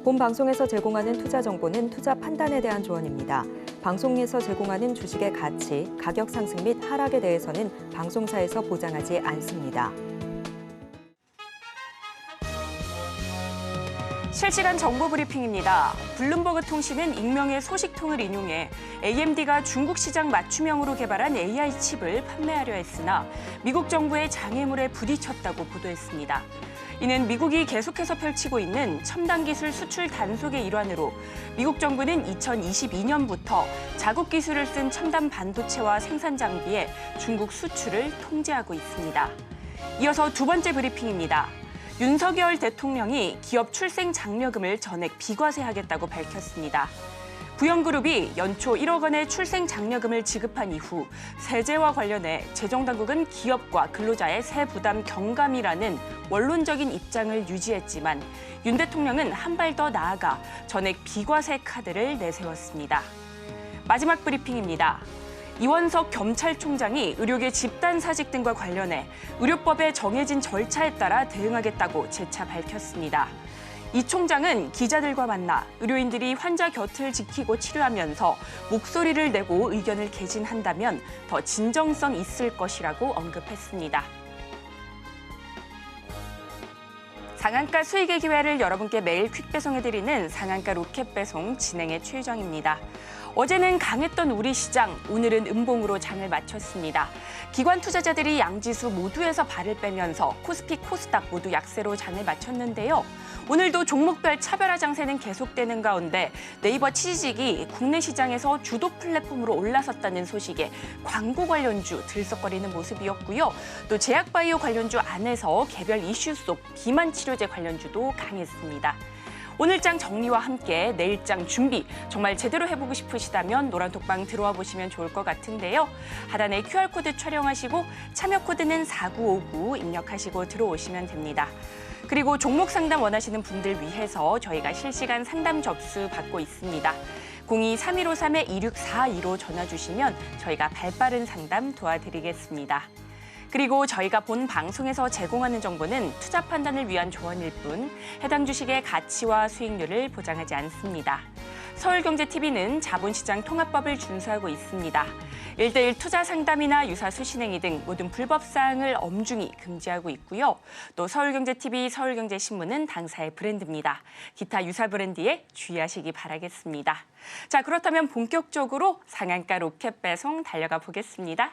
본 방송에서 제공하는 투자 정보는 투자 판단에 대한 조언입니다. 방송에서 제공하는 주식의 가치, 가격 상승 및 하락에 대해서는 방송사에서 보장하지 않습니다. 실시간 정보 브리핑입니다. 블룸버그 통신은 익명의 소식통을 인용해 AMD가 중국 시장 맞춤형으로 개발한 AI 칩을 판매하려 했으나 미국 정부의 장애물에 부딪혔다고 보도했습니다. 이는 미국이 계속해서 펼치고 있는 첨단 기술 수출 단속의 일환으로 미국 정부는 2022년부터 자국 기술을 쓴 첨단 반도체와 생산 장비의 중국 수출을 통제하고 있습니다. 이어서 두 번째 브리핑입니다. 윤석열 대통령이 기업 출생 장려금을 전액 비과세하겠다고 밝혔습니다. 부영그룹이 연초 1억 원의 출생 장려금을 지급한 이후 세제와 관련해 재정당국은 기업과 근로자의 세 부담 경감이라는 원론적인 입장을 유지했지만 윤 대통령은 한 발 더 나아가 전액 비과세 카드를 내세웠습니다. 마지막 브리핑입니다. 이원석 검찰총장이 의료계 집단 사직 등과 관련해 의료법에 정해진 절차에 따라 대응하겠다고 재차 밝혔습니다. 이 총장은 기자들과 만나 의료인들이 환자 곁을 지키고 치료하면서 목소리를 내고 의견을 개진한다면 더 진정성 있을 것이라고 언급했습니다. 상한가 수익의 기회를 여러분께 매일 퀵 배송해드리는 상한가 로켓 배송 진행의 최유정입니다. 어제는 강했던 우리 시장, 오늘은 음봉으로 장을 마쳤습니다. 기관 투자자들이 양지수 모두에서 발을 빼면서 코스피, 코스닥 모두 약세로 장을 마쳤는데요. 오늘도 종목별 차별화 장세는 계속되는 가운데 네이버 치지직이 국내 시장에서 주도 플랫폼으로 올라섰다는 소식에 광고 관련주 들썩거리는 모습이었고요. 또 제약바이오 관련주 안에서 개별 이슈 속 비만 치료제 관련주도 강했습니다. 오늘장 정리와 함께 내일장 준비 정말 제대로 해보고 싶으시다면 노란톡방 들어와 보시면 좋을 것 같은데요. 하단에 QR코드 촬영하시고 참여 코드는 4959 입력하시고 들어오시면 됩니다. 그리고 종목 상담 원하시는 분들 위해서 저희가 실시간 상담 접수 받고 있습니다. 02-3153-2642로 전화 주시면 저희가 발빠른 상담 도와드리겠습니다. 그리고 저희가 본 방송에서 제공하는 정보는 투자 판단을 위한 조언일 뿐 해당 주식의 가치와 수익률을 보장하지 않습니다. 서울경제TV는 자본시장 통합법을 준수하고 있습니다. 1:1 투자 상담이나 유사 수신행위 등 모든 불법 사항을 엄중히 금지하고 있고요. 또 서울경제TV, 서울경제신문은 당사의 브랜드입니다. 기타 유사 브랜드에 주의하시기 바라겠습니다. 자, 그렇다면 본격적으로 상한가 로켓 배송 달려가 보겠습니다.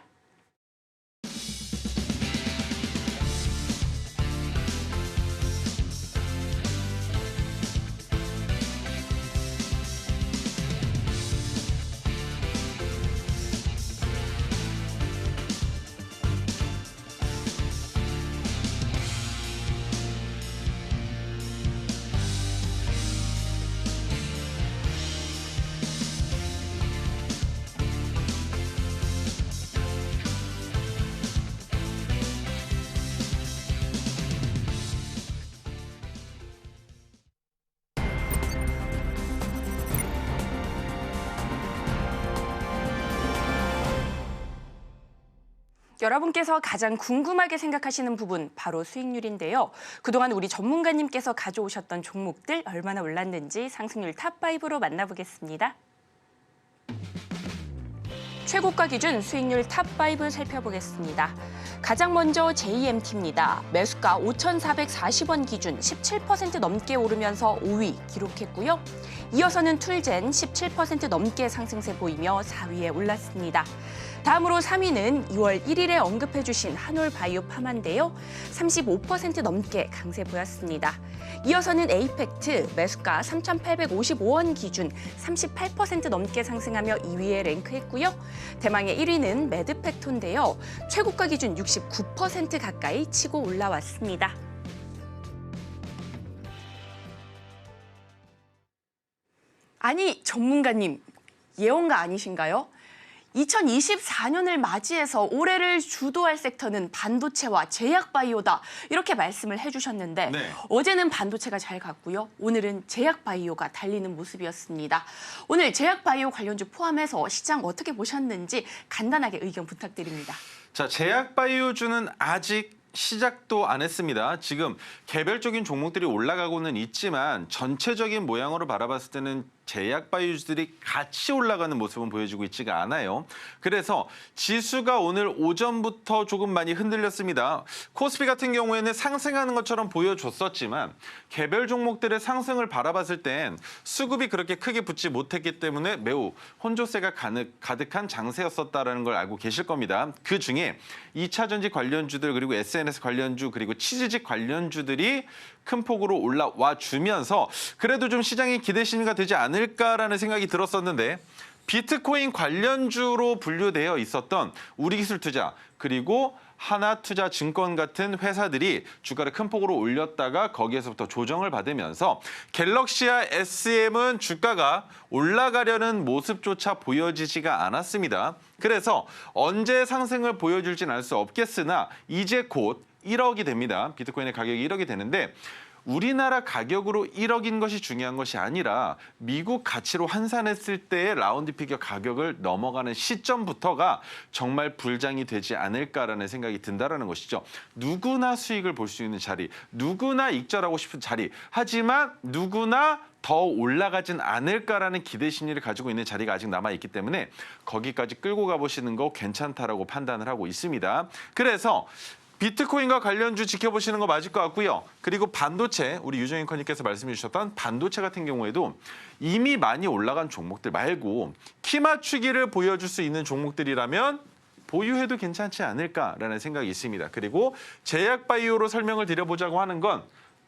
여러분께서 가장 궁금하게 생각하시는 부분 바로 수익률인데요. 그동안 우리 전문가님께서 가져오셨던 종목들 얼마나 올랐는지 상승률 탑5로 만나보겠습니다. 최고가 기준 수익률 탑5 살펴보겠습니다. 가장 먼저 JMT입니다. 매수가 5,440원 기준 17% 넘게 오르면서 5위 기록했고요. 이어서는 툴젠 17% 넘게 상승세 보이며 4위에 올랐습니다. 다음으로 3위는 2월 1일에 언급해 주신 한올바이오 파마인데요. 35% 넘게 강세 보였습니다. 이어서는 에이펙트 매수가 3,855원 기준 38% 넘게 상승하며 2위에 랭크했고요. 대망의 1위는 매드팩토인데요. 최고가 기준 69% 가까이 치고 올라왔습니다. 아니, 전문가님, 예언가 아니신가요? 2024년을 맞이해서 올해를 주도할 섹터는 반도체와 제약바이오다 이렇게 말씀을 해주셨는데 네. 어제는 반도체가 잘 갔고요. 오늘은 제약바이오가 달리는 모습이었습니다. 오늘 제약바이오 관련주 포함해서 시장 어떻게 보셨는지 간단하게 의견 부탁드립니다. 자, 제약바이오주는 아직 시작도 안 했습니다. 지금 개별적인 종목들이 올라가고는 있지만 전체적인 모양으로 바라봤을 때는 제약 바이오주들이 같이 올라가는 모습은 보여지고 있지가 않아요. 그래서 지수가 오늘 오전부터 조금 많이 흔들렸습니다. 코스피 같은 경우에는 상승하는 것처럼 보여줬었지만 개별 종목들의 상승을 바라봤을 땐 수급이 그렇게 크게 붙지 못했기 때문에 매우 혼조세가 가득한 장세였었다는 걸 알고 계실 겁니다. 그중에 2차 전지 관련주들 그리고 SNS 관련주 그리고 치즈직 관련주들이 큰 폭으로 올라와 주면서 그래도 좀 시장의 기대 심리가 되지 않을까라는 생각이 들었었는데 비트코인 관련주로 분류되어 있었던 우리기술투자 그리고 하나투자증권 같은 회사들이 주가를 큰 폭으로 올렸다가 거기에서부터 조정을 받으면서 갤럭시와 SM은 주가가 올라가려는 모습조차 보여지지가 않았습니다. 그래서 언제 상승을 보여줄지는 알 수 없겠으나 이제 곧 1억이 됩니다. 비트코인의 가격이 1억이 되는데 우리나라 가격으로 1억인 것이 중요한 것이 아니라 미국 가치로 환산했을 때의 라운드 피겨 가격을 넘어가는 시점부터가 정말 불장이 되지 않을까라는 생각이 든다는 것이죠. 누구나 수익을 볼 수 있는 자리, 누구나 익절하고 싶은 자리, 하지만 누구나 더 올라가진 않을까라는 기대 심리를 가지고 있는 자리가 아직 남아있기 때문에 거기까지 끌고 가보시는 거 괜찮다라고 판단을 하고 있습니다. 그래서 비트코인과 관련주 지켜보시는 거 맞을 것 같고요. 그리고 반도체, 우리 유정인 커님께서 말씀해 주셨던 반도체 같은 경우에도 이미 많이 올라간 종목들 말고 키 맞추기를 보여줄 수 있는 종목들이라면 보유해도 괜찮지 않을까라는 생각이 있습니다. 그리고 제약 바이오로 설명을 드려보자고 하는 건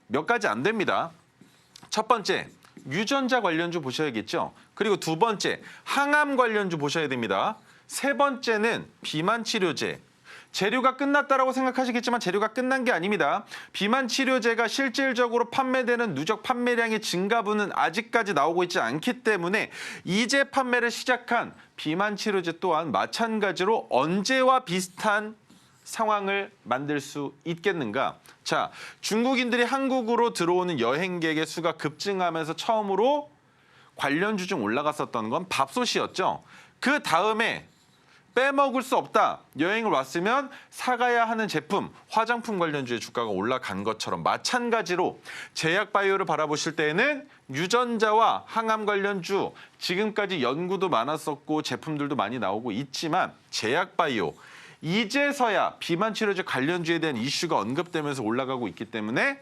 몇 가지 안 됩니다. 첫 번째, 유전자 관련주 보셔야겠죠. 그리고 두 번째, 항암 관련주 보셔야 됩니다. 세 번째는 비만 치료제. 재료가 끝났다라고 생각하시겠지만 재료가 끝난 게 아닙니다. 비만 치료제가 실질적으로 판매되는 누적 판매량의 증가분은 아직까지 나오고 있지 않기 때문에 이제 판매를 시작한 비만 치료제 또한 마찬가지로 언제와 비슷한 상황을 만들 수 있겠는가? 자, 중국인들이 한국으로 들어오는 여행객의 수가 급증하면서 처음으로 관련주 중 올라갔었던 건 밥솥이었죠. 그 다음에 빼먹을 수 없다. 여행을 왔으면 사가야 하는 제품, 화장품 관련주의 주가가 올라간 것처럼 마찬가지로 제약 바이오를 바라보실 때에는 유전자와 항암 관련주 지금까지 연구도 많았었고 제품들도 많이 나오고 있지만 제약 바이오 이제서야 비만 치료제 관련주에 대한 이슈가 언급되면서 올라가고 있기 때문에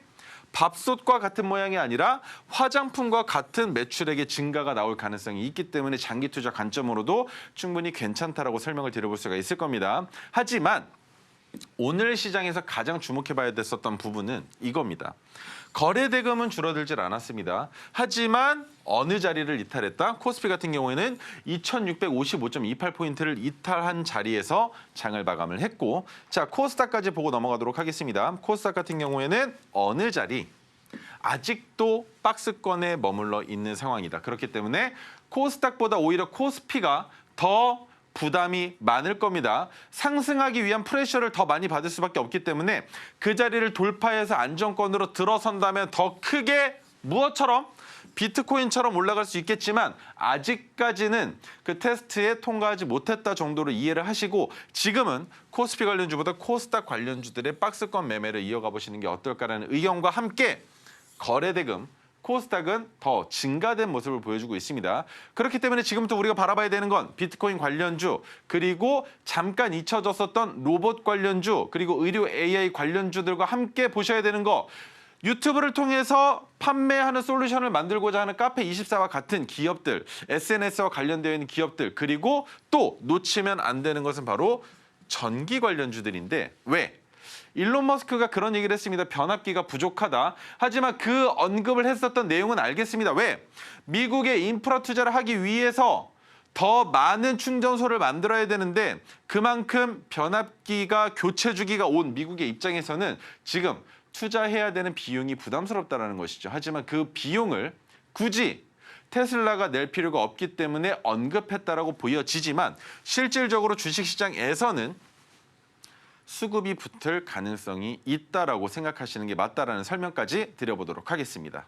밥솥과 같은 모양이 아니라 화장품과 같은 매출액의 증가가 나올 가능성이 있기 때문에 장기 투자 관점으로도 충분히 괜찮다라고 설명을 드려볼 수가 있을 겁니다. 하지만 오늘 시장에서 가장 주목해봐야 됐었던 부분은 이겁니다. 거래 대금은 줄어들질 않았습니다. 하지만 어느 자리를 이탈했다? 코스피 같은 경우에는 2655.28포인트를 이탈한 자리에서 장을 마감을 했고 자 코스닥까지 보고 넘어가도록 하겠습니다. 코스닥 같은 경우에는 어느 자리? 아직도 박스권에 머물러 있는 상황이다. 그렇기 때문에 코스닥보다 오히려 코스피가 더 부담이 많을 겁니다. 상승하기 위한 프레셔를 더 많이 받을 수밖에 없기 때문에 그 자리를 돌파해서 안정권으로 들어선다면 더 크게 무엇처럼 비트코인처럼 올라갈 수 있겠지만 아직까지는 그 테스트에 통과하지 못했다 정도로 이해를 하시고 지금은 코스피 관련주보다 코스닥 관련주들의 박스권 매매를 이어가 보시는 게 어떨까라는 의견과 함께 거래대금 코스닥은 더 증가된 모습을 보여주고 있습니다. 그렇기 때문에 지금부터 우리가 바라봐야 되는 건 비트코인 관련주 그리고 잠깐 잊혀졌었던 로봇 관련주 그리고 의료 AI 관련주들과 함께 보셔야 되는 거 유튜브를 통해서 판매하는 솔루션을 만들고자 하는 카페24와 같은 기업들 SNS와 관련되어 있는 기업들 그리고 또 놓치면 안 되는 것은 바로 전기 관련주들인데 왜? 일론 머스크가 그런 얘기를 했습니다. 변압기가 부족하다. 하지만 그 언급을 했었던 내용은 알겠습니다. 왜? 미국의 인프라 투자를 하기 위해서 더 많은 충전소를 만들어야 되는데 그만큼 변압기가 교체 주기가 온 미국의 입장에서는 지금 투자해야 되는 비용이 부담스럽다는 것이죠. 하지만 그 비용을 굳이 테슬라가 낼 필요가 없기 때문에 언급했다라고 보여지지만 실질적으로 주식시장에서는 수급이 붙을 가능성이 있다라고 생각하시는 게 맞다라는 설명까지 드려보도록 하겠습니다.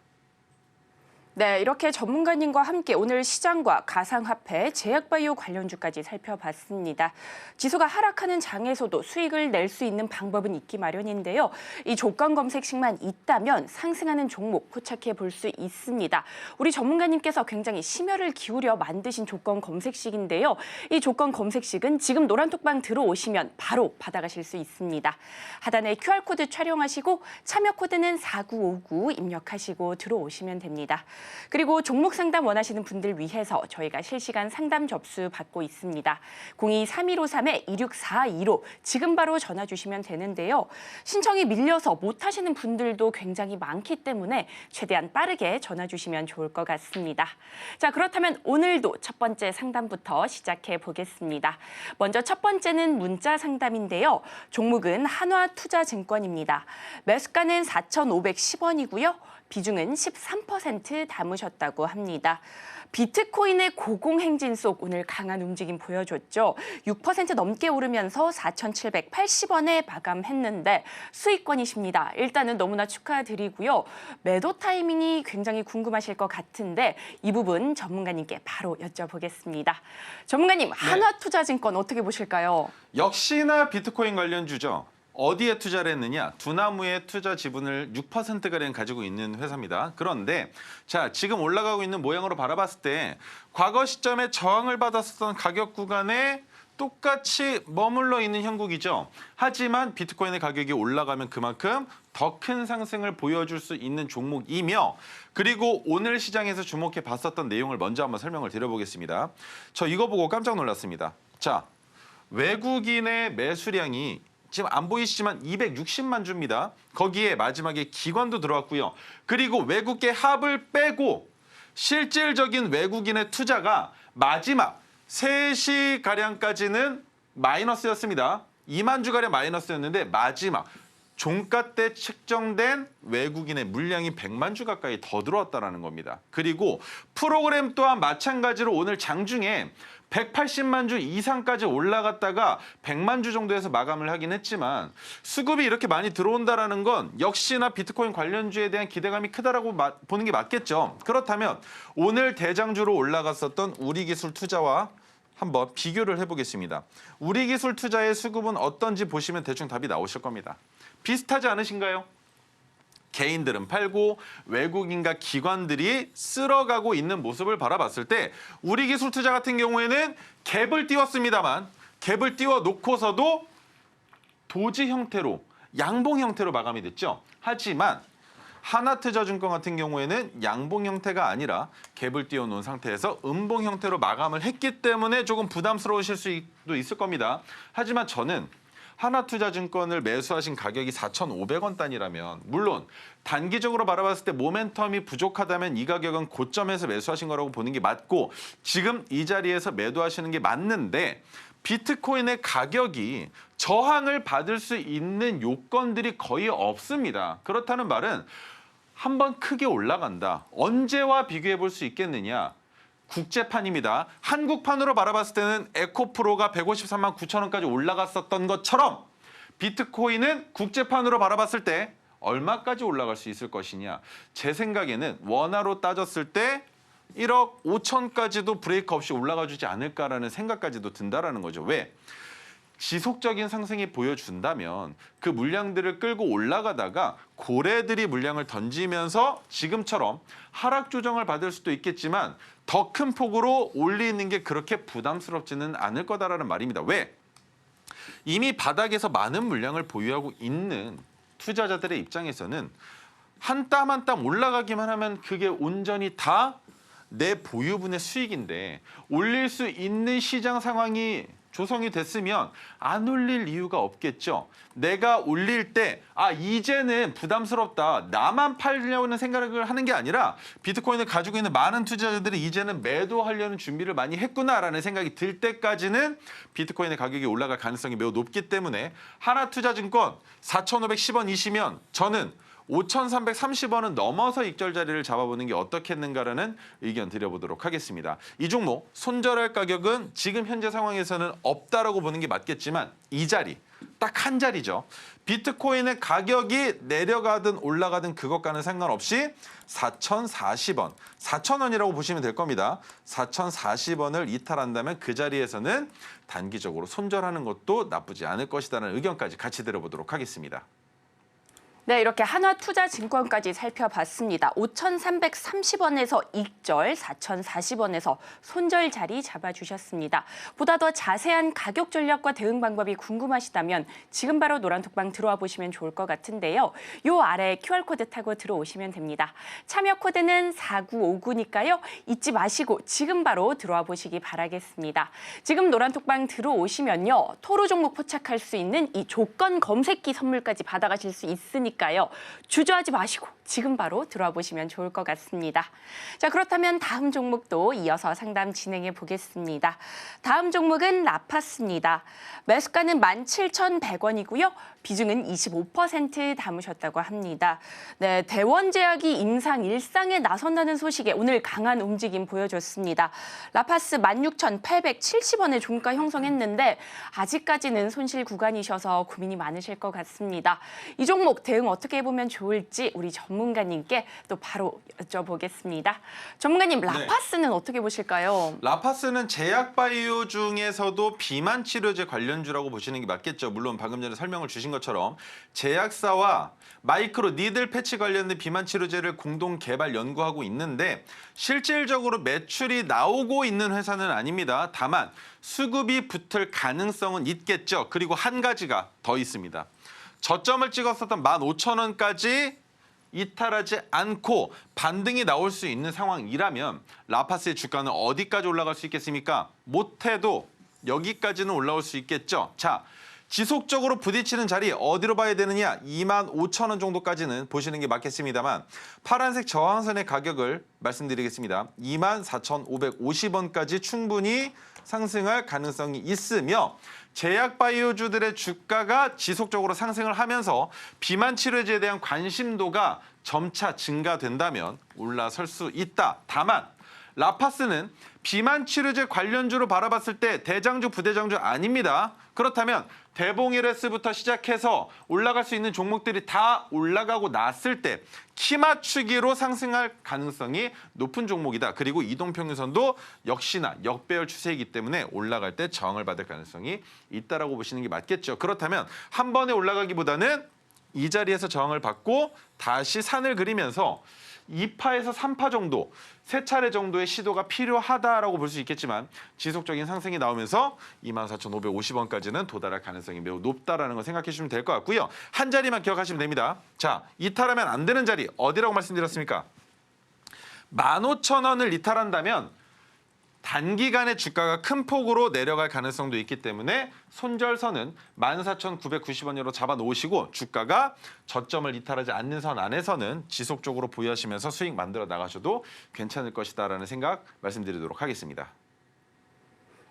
네, 이렇게 전문가님과 함께 오늘 시장과 가상화폐, 제약바이오 관련주까지 살펴봤습니다. 지수가 하락하는 장에서도 수익을 낼 수 있는 방법은 있기 마련인데요. 이 조건 검색식만 있다면 상승하는 종목 포착해 볼 수 있습니다. 우리 전문가님께서 굉장히 심혈을 기울여 만드신 조건 검색식인데요. 이 조건 검색식은 지금 노란톡방 들어오시면 바로 받아가실 수 있습니다. 하단에 QR코드 촬영하시고 참여 코드는 4959 입력하시고 들어오시면 됩니다. 그리고 종목 상담 원하시는 분들 위해서 저희가 실시간 상담 접수 받고 있습니다. 02-3153-2642로 지금 바로 전화 주시면 되는데요. 신청이 밀려서 못 하시는 분들도 굉장히 많기 때문에 최대한 빠르게 전화 주시면 좋을 것 같습니다. 자, 그렇다면 오늘도 첫 번째 상담부터 시작해 보겠습니다. 먼저 첫 번째는 문자 상담인데요. 종목은 한화투자증권입니다. 매수가는 4,510원이고요. 비중은 13% 담으셨다고 합니다. 비트코인의 고공행진 속 오늘 강한 움직임 보여줬죠. 6% 넘게 오르면서 4,780원에 마감했는데 수익권이십니다. 일단은 너무나 축하드리고요. 매도 타이밍이 굉장히 궁금하실 것 같은데 이 부분 전문가님께 바로 여쭤보겠습니다. 전문가님, 한화투자증권 어떻게 보실까요? 역시나 비트코인 관련주죠. 어디에 투자를 했느냐? 두나무의 투자 지분을 6%가량 가지고 있는 회사입니다. 그런데 자, 지금 올라가고 있는 모양으로 바라봤을 때 과거 시점에 저항을 받았었던 가격 구간에 똑같이 머물러 있는 형국이죠. 하지만 비트코인의 가격이 올라가면 그만큼 더 큰 상승을 보여줄 수 있는 종목이며, 그리고 오늘 시장에서 주목해 봤었던 내용을 먼저 한번 설명을 드려보겠습니다. 저 이거 보고 깜짝 놀랐습니다. 자, 외국인의 매수량이 지금 안 보이시지만 260만 주입니다. 거기에 마지막에 기관도 들어왔고요. 그리고 외국계 합을 빼고 실질적인 외국인의 투자가 마지막 3시가량까지는 마이너스였습니다. 2만 주가량 마이너스였는데 마지막 종가 때 책정된 외국인의 물량이 100만 주 가까이 더 들어왔다는 겁니다. 그리고 프로그램 또한 마찬가지로 오늘 장중에 180만 주 이상까지 올라갔다가 100만 주 정도에서 마감을 하긴 했지만 수급이 이렇게 많이 들어온다는 건 역시나 비트코인 관련주에 대한 기대감이 크다라고 보는 게 맞겠죠. 그렇다면 오늘 대장주로 올라갔었던 우리기술 투자와 한번 비교를 해보겠습니다. 우리기술 투자의 수급은 어떤지 보시면 대충 답이 나오실 겁니다. 비슷하지 않으신가요? 개인들은 팔고 외국인과 기관들이 쓸어가고 있는 모습을 바라봤을 때 우리기술투자 같은 경우에는 갭을 띄웠습니다만 갭을 띄워 놓고서도 도지 형태로, 양봉 형태로 마감이 됐죠. 하지만 하나투자증권 같은 경우에는 양봉 형태가 아니라 갭을 띄워놓은 상태에서 음봉 형태로 마감을 했기 때문에 조금 부담스러우실 수도 있을 겁니다. 하지만 저는 하나투자증권을 매수하신 가격이 4,500원 단위라면, 물론 단기적으로 바라봤을 때 모멘텀이 부족하다면 이 가격은 고점에서 매수하신 거라고 보는 게 맞고 지금 이 자리에서 매도하시는 게 맞는데, 비트코인의 가격이 저항을 받을 수 있는 요건들이 거의 없습니다. 그렇다는 말은 한번 크게 올라간다. 언제와 비교해 볼 수 있겠느냐? 국제판입니다. 한국판으로 바라봤을 때는 에코프로가 153만 9천 원까지 올라갔었던 것처럼 비트코인은 국제판으로 바라봤을 때 얼마까지 올라갈 수 있을 것이냐. 제 생각에는 원화로 따졌을 때 1억 5천까지도 브레이크 없이 올라가 주지 않을까라는 생각까지도 든다라는 거죠. 왜? 지속적인 상승이 보여준다면 그 물량들을 끌고 올라가다가 고래들이 물량을 던지면서 지금처럼 하락 조정을 받을 수도 있겠지만 더 큰 폭으로 올리는 게 그렇게 부담스럽지는 않을 거다라는 말입니다. 왜? 이미 바닥에서 많은 물량을 보유하고 있는 투자자들의 입장에서는 한 땀 한 땀 올라가기만 하면 그게 온전히 다 내 보유분의 수익인데, 올릴 수 있는 시장 상황이 조성이 됐으면 안 올릴 이유가 없겠죠. 내가 올릴 때 이제는 부담스럽다, 나만 팔려는 생각을 하는 게 아니라 비트코인을 가지고 있는 많은 투자자들이 이제는 매도하려는 준비를 많이 했구나라는 생각이 들 때까지는 비트코인의 가격이 올라갈 가능성이 매우 높기 때문에 하나투자증권 4,510원이시면 저는 5,330원은 넘어서 익절 자리를 잡아보는 게 어떻겠는가라는 의견 드려보도록 하겠습니다. 이 종목 손절할 가격은 지금 현재 상황에서는 없다라고 보는 게 맞겠지만 이 자리 딱 한 자리죠. 비트코인의 가격이 내려가든 올라가든 그것과는 상관없이 4,040원, 4,000원이라고 보시면 될 겁니다. 4,040원을 이탈한다면 그 자리에서는 단기적으로 손절하는 것도 나쁘지 않을 것이라는 의견까지 같이 들어보도록 하겠습니다. 네, 이렇게 한화투자증권까지 살펴봤습니다. 5,330원에서 익절, 4,040원에서 손절 자리 잡아주셨습니다. 보다 더 자세한 가격 전략과 대응 방법이 궁금하시다면 지금 바로 노란톡방 들어와 보시면 좋을 것 같은데요. 요 아래 QR코드 타고 들어오시면 됩니다. 참여 코드는 4959니까요. 잊지 마시고 지금 바로 들어와 보시기 바라겠습니다. 지금 노란톡방 들어오시면요. 토로 종목 포착할 수 있는 이 조건 검색기 선물까지 받아가실 수 있으니까요. 주저하지 마시고 지금 바로 들어와 보시면 좋을 것 같습니다. 자, 그렇다면 다음 종목도 이어서 상담 진행해 보겠습니다. 다음 종목은 라파스입니다. 매수가는 17,100원이고요. 비중은 25% 담으셨다고 합니다. 네, 대원제약이 임상 일상에 나선다는 소식에 오늘 강한 움직임 보여줬습니다. 라파스 16,870원의 종가 형성했는데 아직까지는 손실 구간이셔서 고민이 많으실 것 같습니다. 이 종목 대응 어떻게 해보면 좋을지 우리 전문가님께 또 바로 여쭤보겠습니다. 전문가님, 라파스는 어떻게 보실까요? 라파스는 제약바이오 중에서도 비만 치료제 관련주라고 보시는 게 맞겠죠. 물론 방금 전에 설명을 주신 것처럼 제약사와 마이크로 니들 패치 관련된 비만 치료제를 공동 개발 연구하고 있는데 실질적으로 매출이 나오고 있는 회사는 아닙니다. 다만 수급이 붙을 가능성은 있겠죠. 그리고 한 가지가 더 있습니다. 저점을 찍었었던 15,000원까지 이탈하지 않고 반등이 나올 수 있는 상황이라면 라파스의 주가는 어디까지 올라갈 수 있겠습니까? 못해도 여기까지는 올라올 수 있겠죠. 자, 지속적으로 부딪히는 자리 어디로 봐야 되느냐? 25,000원 정도까지는 보시는 게 맞겠습니다만 파란색 저항선의 가격을 말씀드리겠습니다. 24,550원까지 충분히 상승할 가능성이 있으며 제약바이오주들의 주가가 지속적으로 상승을 하면서 비만 치료제에 대한 관심도가 점차 증가된다면 올라설 수 있다. 다만 라파스는 비만 치료제 관련주로 바라봤을 때 대장주, 부대장주 아닙니다. 그렇다면 대봉일에스부터 시작해서 올라갈 수 있는 종목들이 다 올라가고 났을 때 키 맞추기로 상승할 가능성이 높은 종목이다. 그리고 이동평균선도 역시나 역배열 추세이기 때문에 올라갈 때 저항을 받을 가능성이 있다라고 보시는 게 맞겠죠. 그렇다면 한 번에 올라가기보다는 이 자리에서 저항을 받고 다시 산을 그리면서 2파에서 3파 정도, 3차례 정도의 시도가 필요하다라고 볼 수 있겠지만 지속적인 상승이 나오면서 24,550원까지는 도달할 가능성이 매우 높다라는 걸 생각해 주시면 될 것 같고요. 한 자리만 기억하시면 됩니다. 자, 이탈하면 안 되는 자리 어디라고 말씀드렸습니까? 15,000원을 이탈한다면 단기간에 주가가 큰 폭으로 내려갈 가능성도 있기 때문에 손절선은 14,990원으로 잡아놓으시고 주가가 저점을 이탈하지 않는 선 안에서는 지속적으로 보유하시면서 수익 만들어 나가셔도 괜찮을 것이다라는 생각 말씀드리도록 하겠습니다.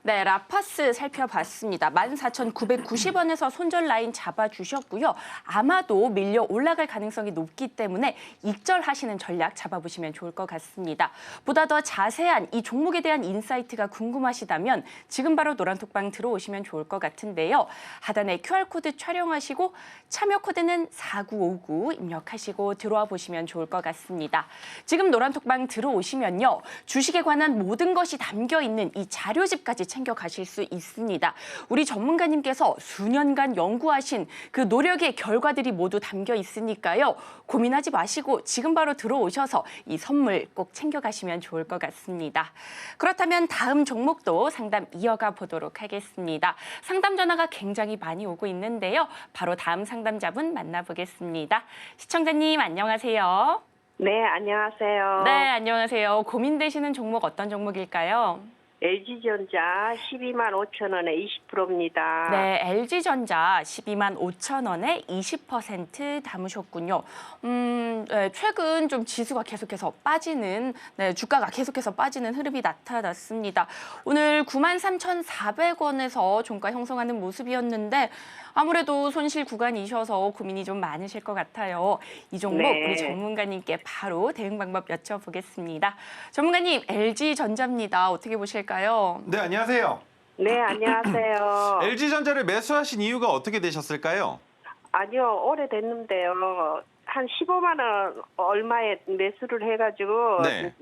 네, 라파스 살펴봤습니다. 14,990원에서 손절 라인 잡아주셨고요. 아마도 밀려 올라갈 가능성이 높기 때문에 익절하시는 전략 잡아보시면 좋을 것 같습니다. 보다 더 자세한 이 종목에 대한 인사이트가 궁금하시다면 지금 바로 노란톡방 들어오시면 좋을 것 같은데요. 하단에 QR코드 촬영하시고 참여 코드는 4959 입력하시고 들어와 보시면 좋을 것 같습니다. 지금 노란톡방 들어오시면요. 주식에 관한 모든 것이 담겨있는 이 자료집까지 챙겨가실 수 있습니다. 우리 전문가님께서 수년간 연구하신 그 노력의 결과들이 모두 담겨 있으니까요. 고민하지 마시고 지금 바로 들어오셔서 이 선물 꼭 챙겨가시면 좋을 것 같습니다. 그렇다면 다음 종목도 상담 이어가 보도록 하겠습니다. 상담 전화가 굉장히 많이 오고 있는데요. 바로 다음 상담자분 만나보겠습니다. 시청자님 안녕하세요. 네, 안녕하세요. 네, 안녕하세요. 고민되시는 종목 어떤 종목일까요? LG전자 125,000원에 20%입니다. 네, LG전자 125,000원에 20% 담으셨군요. 네, 최근 좀 지수가 계속해서 빠지는, 네, 주가가 계속해서 빠지는 흐름이 나타났습니다. 오늘 93,400원에서 종가 형성하는 모습이었는데 아무래도 손실 구간이셔서 고민이 좀 많으실 것 같아요. 이 종목 네. 우리 전문가님께 바로 대응 방법 여쭤보겠습니다. 전문가님, LG전자입니다. 어떻게 보실까요? 네, 안녕하세요. 네, 안녕하세요. LG전자를 매수하신 이유가 어떻게 되셨을까요? 아니요, 오래됐는데요. 한 15만 원 얼마에 매수를 해가지고 네.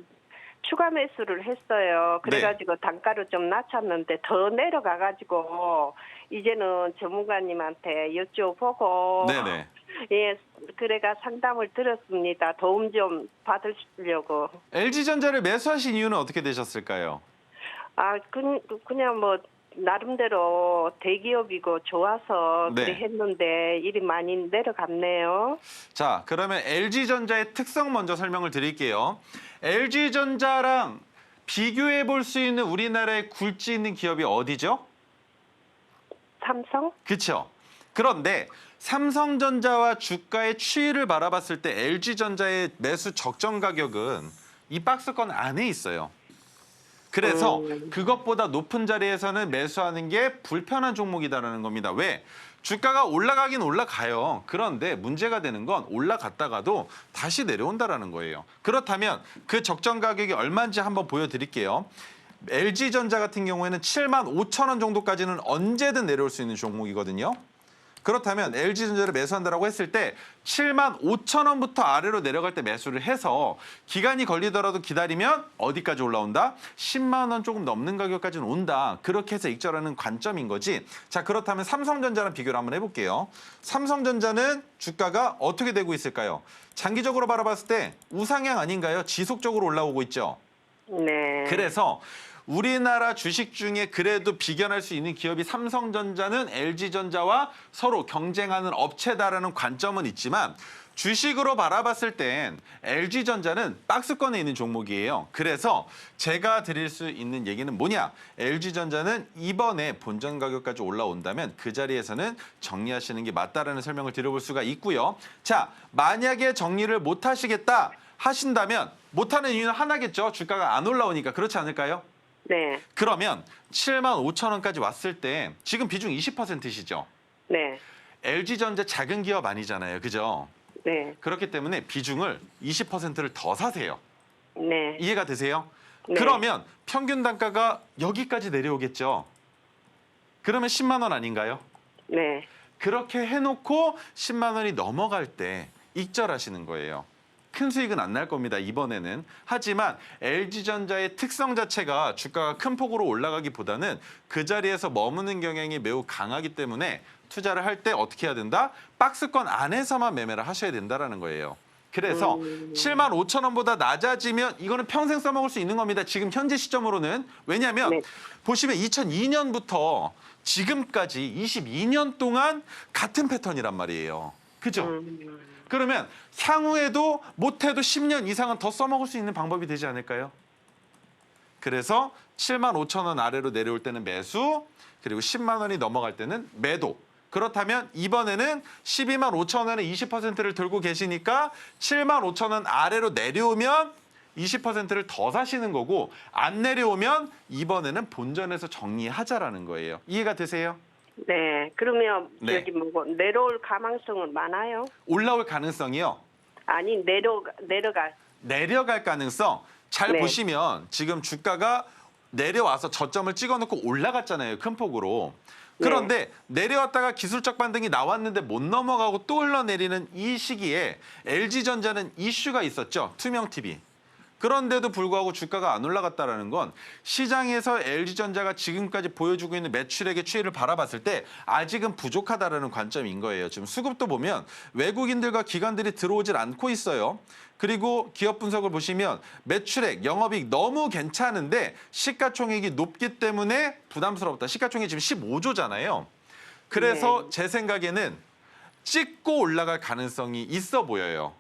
추가 매수를 했어요. 그래가지고 단가를 좀 낮췄는데 더 내려가가지고 이제는 전문가님한테 여쭤보고 네네. 예, 그래가 상담을 드렸습니다. 도움 좀 받으시려고. LG전자를 매수하신 이유는 어떻게 되셨을까요? 그냥 뭐 나름대로 대기업이고 좋아서 네. 그래 했는데 일이 많이 내려갔네요. 자, 그러면 LG전자의 특성 먼저 설명을 드릴게요. LG전자랑 비교해 볼 수 있는 우리나라의 굴지 있는 기업이 어디죠? 삼성? 그렇죠. 그런데 삼성전자와 주가의 추이를 바라봤을 때 LG전자의 매수 적정 가격은 이 박스권 안에 있어요. 그래서 그것보다 높은 자리에서는 매수하는 게 불편한 종목이다라는 겁니다. 왜? 주가가 올라가긴 올라가요. 그런데 문제가 되는 건 올라갔다가도 다시 내려온다라는 거예요. 그렇다면 그 적정 가격이 얼마인지 한번 보여드릴게요. LG전자 같은 경우에는 7만 5천 원 정도까지는 언제든 내려올 수 있는 종목이거든요. 그렇다면 LG전자를 매수한다라고 했을 때 7만 5천 원부터 아래로 내려갈 때 매수를 해서 기간이 걸리더라도 기다리면 어디까지 올라온다? 10만 원 조금 넘는 가격까지는 온다. 그렇게 해서 익절하는 관점인 거지. 자, 그렇다면 삼성전자랑 비교를 한번 해볼게요. 삼성전자는 주가가 어떻게 되고 있을까요? 장기적으로 바라봤을 때 우상향 아닌가요? 지속적으로 올라오고 있죠. 네. 그래서 우리나라 주식 중에 그래도 비견할 수 있는 기업이 삼성전자는 LG전자와 서로 경쟁하는 업체다라는 관점은 있지만 주식으로 바라봤을 땐 LG전자는 박스권에 있는 종목이에요. 그래서 제가 드릴 수 있는 얘기는 뭐냐? LG전자는 이번에 본전 가격까지 올라온다면 그 자리에서는 정리하시는 게 맞다라는 설명을 드려볼 수가 있고요. 자, 만약에 정리를 못 하시겠다 하신다면 못하는 이유는 하나겠죠. 주가가 안 올라오니까. 그렇지 않을까요? 네. 그러면 7만 5천 원까지 왔을 때 지금 비중 20%시죠. 네. LG전자 작은 기업 아니잖아요. 그죠? 네. 그렇기 때문에 비중을 20%를 더 사세요. 네. 이해가 되세요? 네. 그러면 평균 단가가 여기까지 내려오겠죠. 그러면 10만 원 아닌가요? 네. 그렇게 해놓고 10만 원이 넘어갈 때 익절하시는 거예요. 큰 수익은 안 날 겁니다, 이번에는. 하지만 LG전자의 특성 자체가 주가가 큰 폭으로 올라가기보다는 그 자리에서 머무는 경향이 매우 강하기 때문에 투자를 할 때 어떻게 해야 된다? 박스권 안에서만 매매를 하셔야 된다는 거예요. 그래서 7만 5천 원보다 낮아지면 이거는 평생 써먹을 수 있는 겁니다. 지금 현재 시점으로는. 왜냐하면 네. 보시면 2002년부터 지금까지 22년 동안 같은 패턴이란 말이에요. 그죠? 그러면 향후에도 못해도 10년 이상은 더 써먹을 수 있는 방법이 되지 않을까요? 그래서 7만 5천 원 아래로 내려올 때는 매수, 그리고 10만 원이 넘어갈 때는 매도. 그렇다면 이번에는 12만 5천 원에 20%를 들고 계시니까 7만 5천 원 아래로 내려오면 20%를 더 사시는 거고 안 내려오면 이번에는 본전에서 정리하자라는 거예요. 이해가 되세요? 네. 그러면 네. 여기 뭐고 내려올 가망성은 많아요? 올라올 가능성이요. 아니 내려갈 가능성 잘 네. 보시면 지금 주가가 내려와서 저점을 찍어놓고 올라갔잖아요. 큰 폭으로. 그런데 내려왔다가 기술적 반등이 나왔는데 못 넘어가고 또 흘러내리는 이 시기에 LG전자는 이슈가 있었죠. 투명 TV. 그런데도 불구하고 주가가 안 올라갔다는 건 시장에서 LG전자가 지금까지 보여주고 있는 매출액의 추이를 바라봤을 때 아직은 부족하다는 관점인 거예요. 지금 수급도 보면 외국인들과 기관들이 들어오질 않고 있어요. 그리고 기업 분석을 보시면 매출액, 영업이익 너무 괜찮은데 시가총액이 높기 때문에 부담스럽다. 시가총액이 지금 15조잖아요. 그래서 제 생각에는 찍고 올라갈 가능성이 있어 보여요.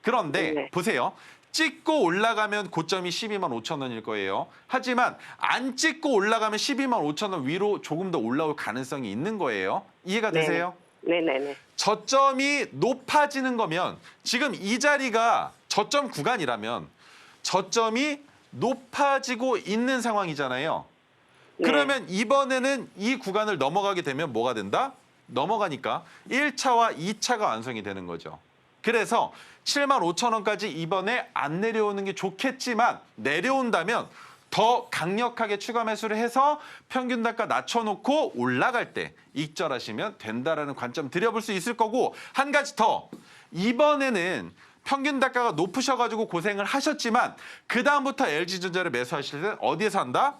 그런데 보세요. 찍고 올라가면 고점이 12만 5천 원일 거예요. 하지만 안 찍고 올라가면 12만 5천 원 위로 조금 더 올라올 가능성이 있는 거예요. 이해가 되세요? 네네네. 저점이 높아지는 거면 지금 이 자리가 저점 구간이라면 저점이 높아지고 있는 상황이잖아요. 네. 그러면 이번에는 이 구간을 넘어가게 되면 뭐가 된다? 넘어가니까 1차와 2차가 완성이 되는 거죠. 그래서 7만 5천 원까지 이번에 안 내려오는 게 좋겠지만 내려온다면 더 강력하게 추가 매수를 해서 평균 단가 낮춰놓고 올라갈 때 익절하시면 된다라는 관점 드려볼 수 있을 거고, 한 가지 더. 이번에는 평균 단가가 높으셔가지고 고생을 하셨지만 그다음부터 LG전자를 매수하실 때 어디에서 한다?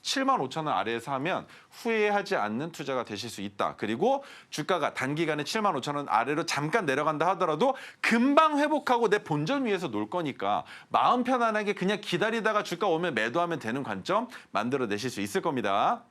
75,000원 아래에서 하면 후회하지 않는 투자가 되실 수 있다. 그리고 주가가 단기간에 75,000원 아래로 잠깐 내려간다 하더라도 금방 회복하고 내 본전 위에서 놀 거니까 마음 편안하게 그냥 기다리다가 주가 오면 매도하면 되는 관점 만들어내실 수 있을 겁니다.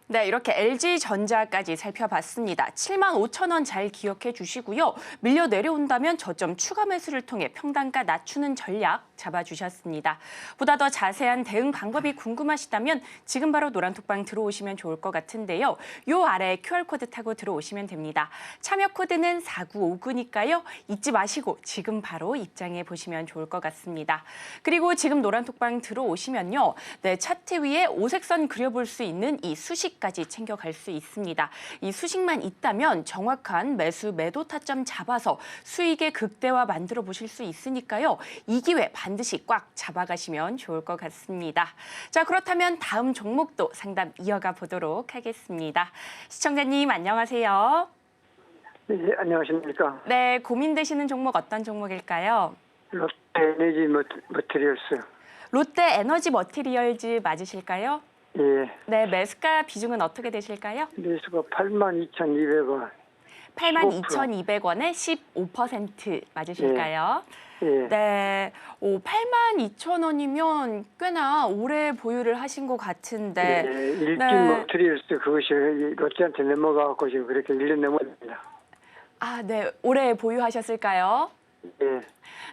네, 이렇게 LG전자까지 살펴봤습니다. 75,000원 잘 기억해 주시고요. 밀려 내려온다면 저점 추가 매수를 통해 평단가 낮추는 전략 잡아주셨습니다. 보다 더 자세한 대응 방법이 궁금하시다면 지금 바로 노란톡방 들어오시면 좋을 것 같은데요. 요 아래 QR코드 타고 들어오시면 됩니다. 참여 코드는 4959니까요. 잊지 마시고 지금 바로 입장해 보시면 좋을 것 같습니다. 그리고 지금 노란톡방 들어오시면요. 네, 차트 위에 오색선 그려볼 수 있는 이 수식까지 챙겨갈 수 있습니다. 이 수식만 있다면 정확한 매수 매도 타점 잡아서 수익의 극대화 만들어 보실 수 있으니까요. 이 기회 반드시 꽉 잡아가시면 좋을 것 같습니다. 자, 그렇다면 다음 종목도 상담 이어가 보도록 하겠습니다. 시청자님 안녕하세요. 네, 안녕하십니까. 네, 고민되시는 종목 어떤 종목일까요? 롯데에너지 머티리얼스. 롯데 에너지 머티리얼즈 맞으실까요? 예, 네, 매수가 비중은 어떻게 되실까요? 매수가 82,200원. 82,200원에 15% 맞으실까요? 예, 네, 82,000원이면 꽤나 오래 보유를 하신 것 같은데. 예, 일진 네. 머티리얼스 그것이 롯데한테 넘어가고 지금 그렇게 1년 넘었습니다. 아, 네, 오래 보유하셨을까요? 예,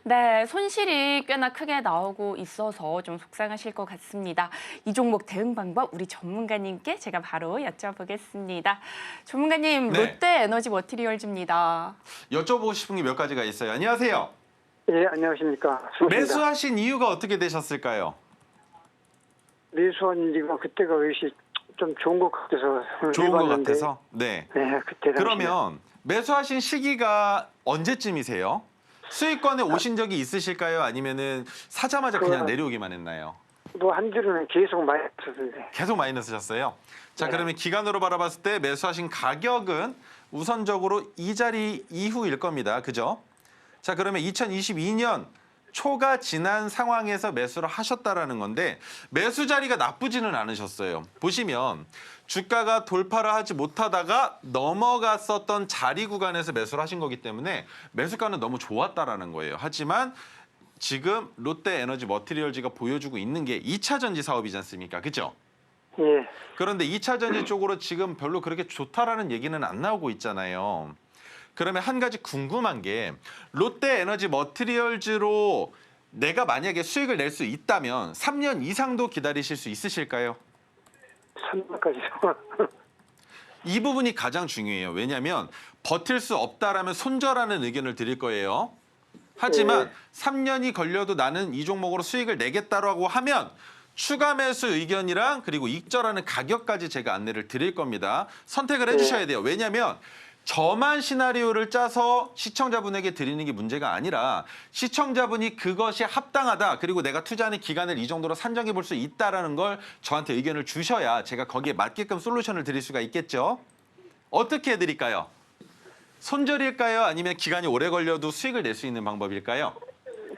네, 손실이 꽤나 크게 나오고 있어서 좀 속상하실 것 같습니다. 이 종목 대응 방법 우리 전문가님께 제가 바로 여쭤보겠습니다. 전문가님, 네. 롯데 에너지 머티리얼즈입니다. 여쭤보고 싶은 게 몇 가지가 있어요. 안녕하세요. 예, 안녕하십니까. 수고하십니다. 매수하신 이유가 어떻게 되셨을까요? 매수한 지가 그때가 역시 좀 좋은 것 같아서 좋은 것 해봤는데, 같아서. 네. 네, 그때 당시에. 그러면 매수하신 시기가 언제쯤이세요? 수익권에 오신 적이 있으실까요? 아니면은 사자마자 그냥 내려오기만 했나요? 뭐 한 주는 계속 많이 썼는데. 계속 마이너스셨어요. 자, 네. 그러면 기간으로 바라봤을 때 매수하신 가격은 우선적으로 이 자리 이후일 겁니다. 그죠? 자, 그러면 2022년 초가 지난 상황에서 매수를 하셨다라는 건데 매수 자리가 나쁘지는 않으셨어요. 보시면 주가가 돌파를 하지 못하다가 넘어갔었던 자리 구간에서 매수를 하신 거기 때문에 매수가는 너무 좋았다라는 거예요. 하지만 지금 롯데에너지 머티리얼즈가 보여주고 있는 게 2차 전지 사업이지 않습니까? 그죠? 예, 그런데 2차 전지 쪽으로 지금 별로 그렇게 좋다라는 얘기는 안 나오고 있잖아요. 그러면 한 가지 궁금한 게 롯데에너지 머티리얼즈로 내가 만약에 수익을 낼 수 있다면 3년 이상도 기다리실 수 있으실까요? 3년까지도. 이 부분이 가장 중요해요. 왜냐하면 버틸 수 없다라면 손절하는 의견을 드릴 거예요. 하지만 3년이 걸려도 나는 이 종목으로 수익을 내겠다라고 하면 추가 매수 의견이랑 그리고 익절하는 가격까지 제가 안내를 드릴 겁니다. 선택을 해주셔야 돼요. 왜냐하면 저만 시나리오를 짜서 시청자분에게 드리는 게 문제가 아니라 시청자분이 그것이 합당하다. 그리고 내가 투자하는 기간을 이 정도로 산정해 볼 수 있다라는 걸 저한테 의견을 주셔야 제가 거기에 맞게끔 솔루션을 드릴 수가 있겠죠. 어떻게 해드릴까요? 손절일까요? 아니면 기간이 오래 걸려도 수익을 낼 수 있는 방법일까요?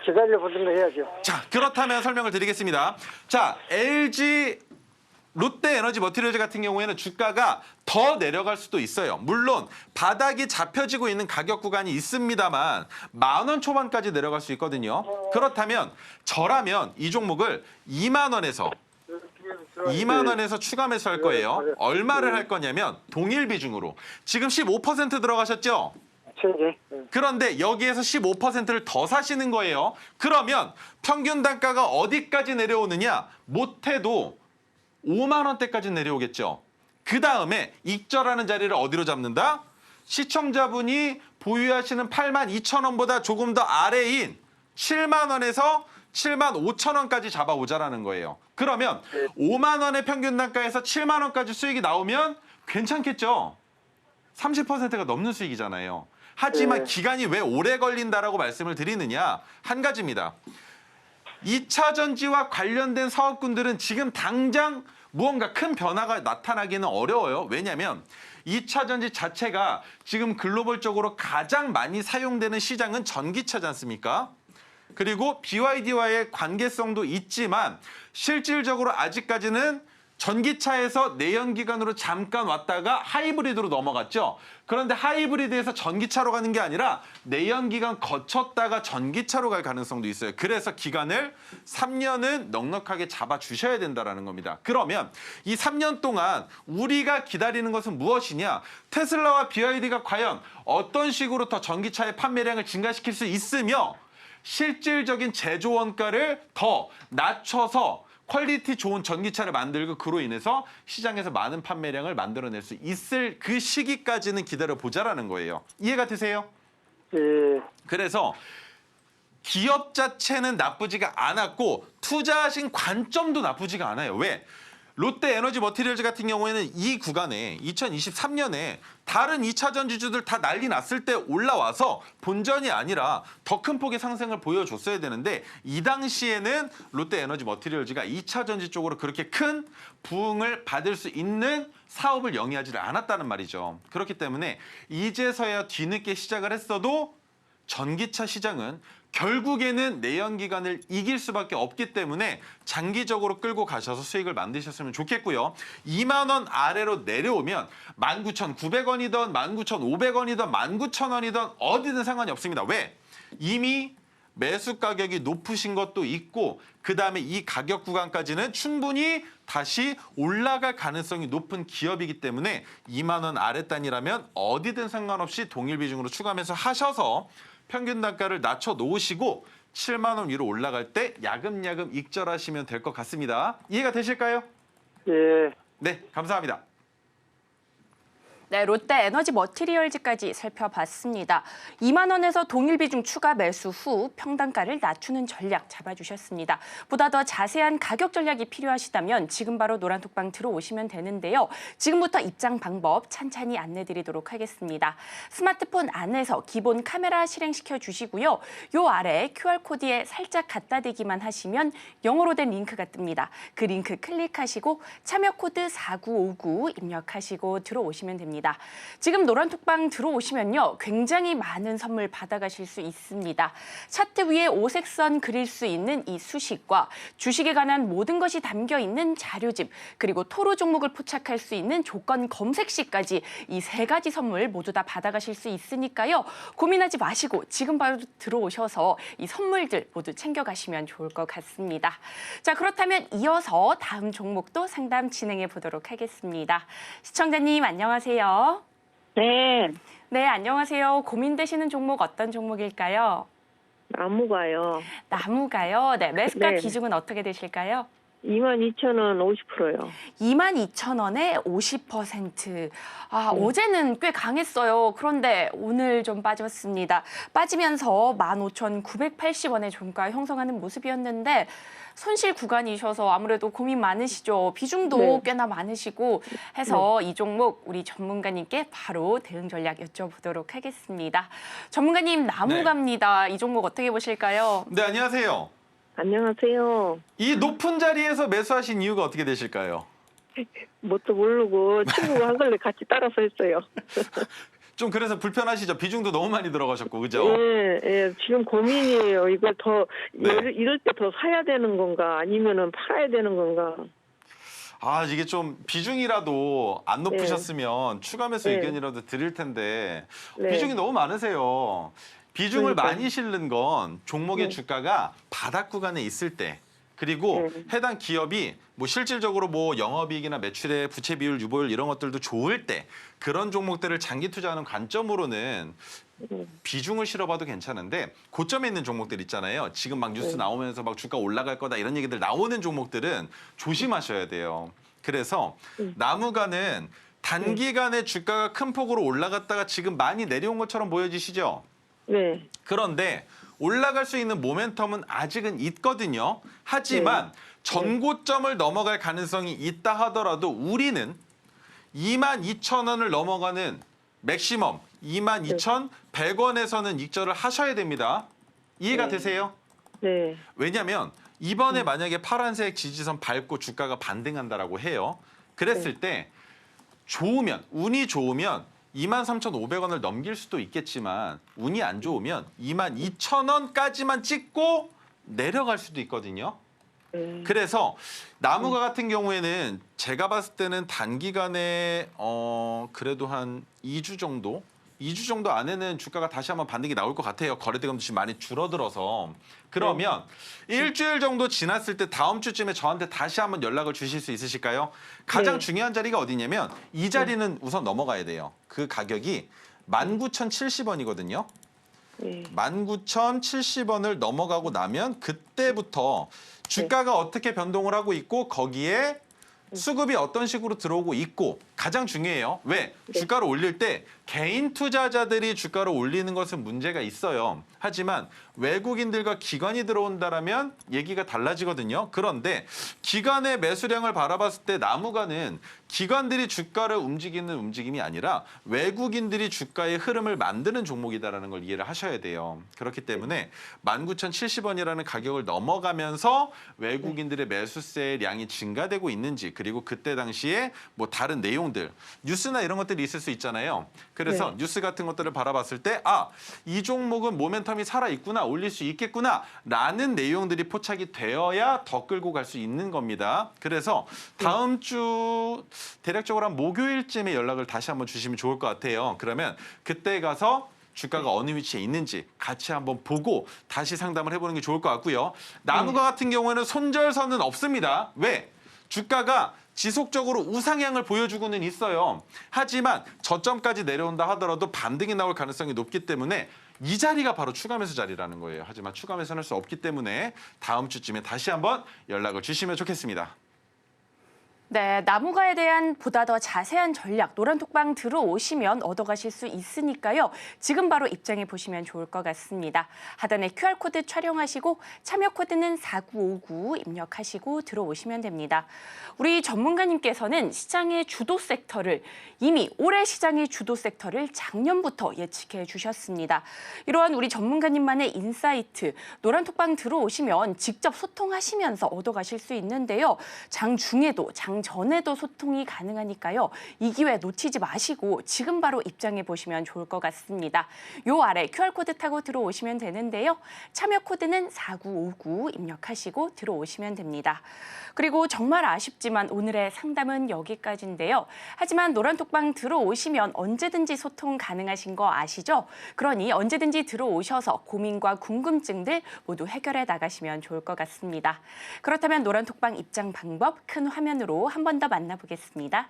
기다려보던 거 해야죠. 자, 그렇다면 설명을 드리겠습니다. 자, LG 롯데에너지 머티리얼즈 같은 경우에는 주가가 더 내려갈 수도 있어요. 물론 바닥이 잡혀지고 있는 가격 구간이 있습니다만 10,000원 초반까지 내려갈 수 있거든요. 그렇다면 저라면 이 종목을 2만 원에서 추가 매수할 거예요. 얼마를 할 거냐면 동일 비중으로. 지금 15% 들어가셨죠? 세개. 그런데 여기에서 15%를 더 사시는 거예요. 그러면 평균 단가가 어디까지 내려오느냐? 못해도 5만 원대까지 내려오겠죠. 그 다음에 익절하는 자리를 어디로 잡는다? 시청자분이 보유하시는 82,000원보다 조금 더 아래인 7만 원에서 7만 5천 원까지 잡아오자라는 거예요. 그러면 5만 원의 평균 단가에서 7만 원까지 수익이 나오면 괜찮겠죠? 30%가 넘는 수익이잖아요. 하지만 기간이 왜 오래 걸린다라고 말씀을 드리느냐? 한 가지입니다. 2차 전지와 관련된 사업군들은 지금 당장 무언가 큰 변화가 나타나기는 어려워요. 왜냐하면 2차 전지 자체가 지금 글로벌적으로 가장 많이 사용되는 시장은 전기차지 않습니까? 그리고 BYD와의 관계성도 있지만 실질적으로 아직까지는 전기차에서 내연기관으로 잠깐 왔다가 하이브리드로 넘어갔죠. 그런데 하이브리드에서 전기차로 가는 게 아니라 내연기관 거쳤다가 전기차로 갈 가능성도 있어요. 그래서 기간을 3년은 넉넉하게 잡아주셔야 된다는 겁니다. 그러면 이 3년 동안 우리가 기다리는 것은 무엇이냐? 테슬라와 BYD가 과연 어떤 식으로 더 전기차의 판매량을 증가시킬 수 있으며 실질적인 제조 원가를 더 낮춰서 퀄리티 좋은 전기차를 만들고 그로 인해서 시장에서 많은 판매량을 만들어낼 수 있을 그 시기까지는 기다려보자라는 거예요. 이해가 되세요? 예. 그래서 기업 자체는 나쁘지가 않았고 투자하신 관점도 나쁘지가 않아요. 왜? 롯데 에너지 머티리얼즈 같은 경우에는 이 구간에 2023년에 다른 2차 전지주들 다 난리 났을 때 올라와서 본전이 아니라 더 큰 폭의 상승을 보여줬어야 되는데 이 당시에는 롯데 에너지 머티리얼즈가 2차 전지 쪽으로 그렇게 큰 부흥을 받을 수 있는 사업을 영위하지 않았다는 말이죠. 그렇기 때문에 이제서야 뒤늦게 시작을 했어도 전기차 시장은 결국에는 내연기관을 이길 수밖에 없기 때문에 장기적으로 끌고 가셔서 수익을 만드셨으면 좋겠고요. 2만 원 아래로 내려오면 19,900원이든 19,500원이든 19,000원이든 어디든 상관이 없습니다. 왜? 이미 매수 가격이 높으신 것도 있고 그다음에 이 가격 구간까지는 충분히 다시 올라갈 가능성이 높은 기업이기 때문에 2만 원 아래 단이라면 어디든 상관없이 동일 비중으로 추가하면서 하셔서 평균 단가를 낮춰 놓으시고 7만 원 위로 올라갈 때 야금야금 익절하시면 될 것 같습니다. 이해가 되실까요? 예. 네, 감사합니다. 네, 롯데 에너지 머티리얼즈까지 살펴봤습니다. 2만 원에서 동일 비중 추가 매수 후 평단가를 낮추는 전략 잡아주셨습니다. 보다 더 자세한 가격 전략이 필요하시다면 지금 바로 노란톡방 들어오시면 되는데요. 지금부터 입장 방법 찬찬히 안내드리도록 하겠습니다. 스마트폰 안에서 기본 카메라 실행시켜 주시고요. 요 아래 QR코드에 살짝 갖다 대기만 하시면 영어로 된 링크가 뜹니다. 그 링크 클릭하시고 참여 코드 4959 입력하시고 들어오시면 됩니다. 지금 노란톡방 들어오시면요. 굉장히 많은 선물 받아가실 수 있습니다. 차트 위에 오색선 그릴 수 있는 이 수식과 주식에 관한 모든 것이 담겨 있는 자료집 그리고 토로 종목을 포착할 수 있는 조건 검색시까지 이 3가지 선물 모두 다 받아가실 수 있으니까요. 고민하지 마시고 지금 바로 들어오셔서 이 선물들 모두 챙겨가시면 좋을 것 같습니다. 자, 그렇다면 이어서 다음 종목도 상담 진행해 보도록 하겠습니다. 시청자님 안녕하세요. 네, 네, 안녕하세요. 고민되시는 종목 어떤 종목일까요? 나무가요. 나무가요. 네, 매수가 네. 비중은 어떻게 되실까요? 22,000원 50%요. 22,000원에 50%. 어제는 꽤 강했어요. 그런데 오늘 좀 빠졌습니다. 빠지면서 15,980원의 종가 형성하는 모습이었는데 손실 구간이셔서 아무래도 고민 많으시죠. 비중도 네. 꽤나 많으시고 해서 이 종목 우리 전문가님께 바로 대응 전략 여쭤보도록 하겠습니다. 전문가님 나무갑니다. 이 종목 어떻게 보실까요? 네, 안녕하세요. 안녕하세요. 이 높은 자리에서 매수하신 이유가 어떻게 되실까요? 뭣도 모르고 친구가 하길래 같이 따라서 했어요. 좀 그래서 불편하시죠? 비중도 너무 많이 들어가셨고, 그죠? 예, 예, 지금 고민이에요. 이걸 더 네. 이럴 때 더 사야 되는 건가 아니면은 팔아야 되는 건가. 아, 이게 좀 비중이라도 안 높으셨으면 추가 매수 네. 의견이라도 드릴 텐데 네. 비중이 너무 많으세요. 비중을 그러니까요. 많이 실는 건 종목의 네. 주가가 바닥 구간에 있을 때 그리고 네. 해당 기업이 뭐 실질적으로 뭐 영업이익이나 매출의 부채 비율, 유보율 이런 것들도 좋을 때 그런 종목들을 장기 투자하는 관점으로는 비중을 실어봐도 괜찮은데 고점에 있는 종목들 있잖아요. 지금 막 뉴스 나오면서 막 주가 올라갈 거다 이런 얘기들 나오는 종목들은 조심하셔야 돼요. 그래서 나무가는 단기간에 주가가 큰 폭으로 올라갔다가 지금 많이 내려온 것처럼 보여지시죠? 네, 그런데 올라갈 수 있는 모멘텀은 아직은 있거든요. 하지만 전고점을 넘어갈 가능성이 있다 하더라도 우리는 22,000원을 넘어가는 맥시멈 22,100원에서는 익절을 하셔야 됩니다. 이해가 되세요? 네, 왜냐하면 이번에 만약에 파란색 지지선 밟고 주가가 반등한다라고 해요. 그랬을 때 좋으면, 운이 좋으면 23,500원을 넘길 수도 있겠지만 운이 안 좋으면 22,000원까지만 찍고 내려갈 수도 있거든요. 그래서 나무가 같은 경우에는 제가 봤을 때는 단기간에 그래도 한 2주 정도 안에는 주가가 다시 한번 반등이 나올 것 같아요. 거래대금도 지금 많이 줄어들어서. 그러면 일주일 정도 지났을 때 다음 주쯤에 저한테 다시 한번 연락을 주실 수 있으실까요? 가장 중요한 자리가 어디냐면 이 자리는 우선 넘어가야 돼요. 그 가격이 19,070원이거든요. 19,070원을 넘어가고 나면 그때부터 주가가 어떻게 변동을 하고 있고 거기에 수급이 어떤 식으로 들어오고 있고 가장 중요해요. 왜? 주가를 올릴 때 개인 투자자들이 주가를 올리는 것은 문제가 있어요. 하지만 외국인들과 기관이 들어온다라면 얘기가 달라지거든요. 그런데 기관의 매수량을 바라봤을 때 나무가는 기관들이 주가를 움직이는 움직임이 아니라 외국인들이 주가의 흐름을 만드는 종목이다라는 걸 이해를 하셔야 돼요. 그렇기 때문에 19,070원이라는 가격을 넘어가면서 외국인들의 매수세의 양이 증가되고 있는지 그리고 그때 당시에 뭐 다른 내용들 뉴스나 이런 것들이 있을 수 있잖아요. 그래서 뉴스 같은 것들을 바라봤을 때 이 종목은 모멘텀이 살아있구나 올릴 수 있겠구나 라는 내용들이 포착이 되어야 더 끌고 갈 수 있는 겁니다. 그래서 다음 주 대략적으로 한 목요일쯤에 연락을 다시 한번 주시면 좋을 것 같아요. 그러면 그때 가서 주가가 어느 위치에 있는지 같이 한번 보고 다시 상담을 해보는 게 좋을 것 같고요. 나무가 같은 경우에는 손절선은 없습니다. 왜? 주가가 지속적으로 우상향을 보여주고는 있어요. 하지만 저점까지 내려온다 하더라도 반등이 나올 가능성이 높기 때문에 이 자리가 바로 추가매수 자리라는 거예요. 하지만 추가매수는 할 수 없기 때문에 다음 주쯤에 다시 한번 연락을 주시면 좋겠습니다. 네, 나무가에 대한 보다 더 자세한 전략 노란톡방 들어오시면 얻어가실 수 있으니까요. 지금 바로 입장해 보시면 좋을 것 같습니다. 하단에 QR코드 촬영하시고 참여 코드는 4959 입력하시고 들어오시면 됩니다. 우리 전문가님께서는 시장의 주도 섹터를 이미 올해 시장의 주도 섹터를 작년부터 예측해 주셨습니다. 이러한 우리 전문가님만의 인사이트 노란톡방 들어오시면 직접 소통하시면서 얻어가실 수 있는데요. 장 중에도 장 전에도 소통이 가능하니까요. 이 기회 놓치지 마시고 지금 바로 입장해 보시면 좋을 것 같습니다. 요 아래 QR코드 타고 들어오시면 되는데요. 참여 코드는 4959 입력하시고 들어오시면 됩니다. 그리고 정말 아쉽지만 오늘의 상담은 여기까지인데요. 하지만 노란톡방 들어오시면 언제든지 소통 가능하신 거 아시죠? 그러니 언제든지 들어오셔서 고민과 궁금증들 모두 해결해 나가시면 좋을 것 같습니다. 그렇다면 노란톡방 입장 방법 큰 화면으로 한 번 더 만나보겠습니다.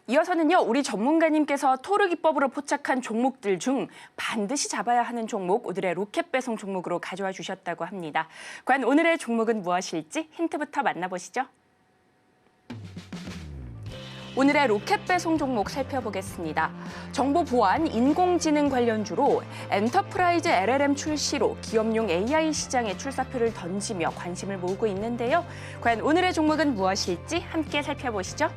이어서는요, 우리 전문가님께서 토르 기법으로 포착한 종목들 중 반드시 잡아야 하는 종목, 오늘의 로켓 배송 종목으로 가져와 주셨다고 합니다. 과연 오늘의 종목은 무엇일지 힌트부터 만나보시죠. 오늘의 로켓 배송 종목 살펴보겠습니다. 정보 보안, 인공지능 관련주로 엔터프라이즈 LLM 출시로 기업용 AI 시장에 출사표를 던지며 관심을 모으고 있는데요. 과연 오늘의 종목은 무엇일지 함께 살펴보시죠.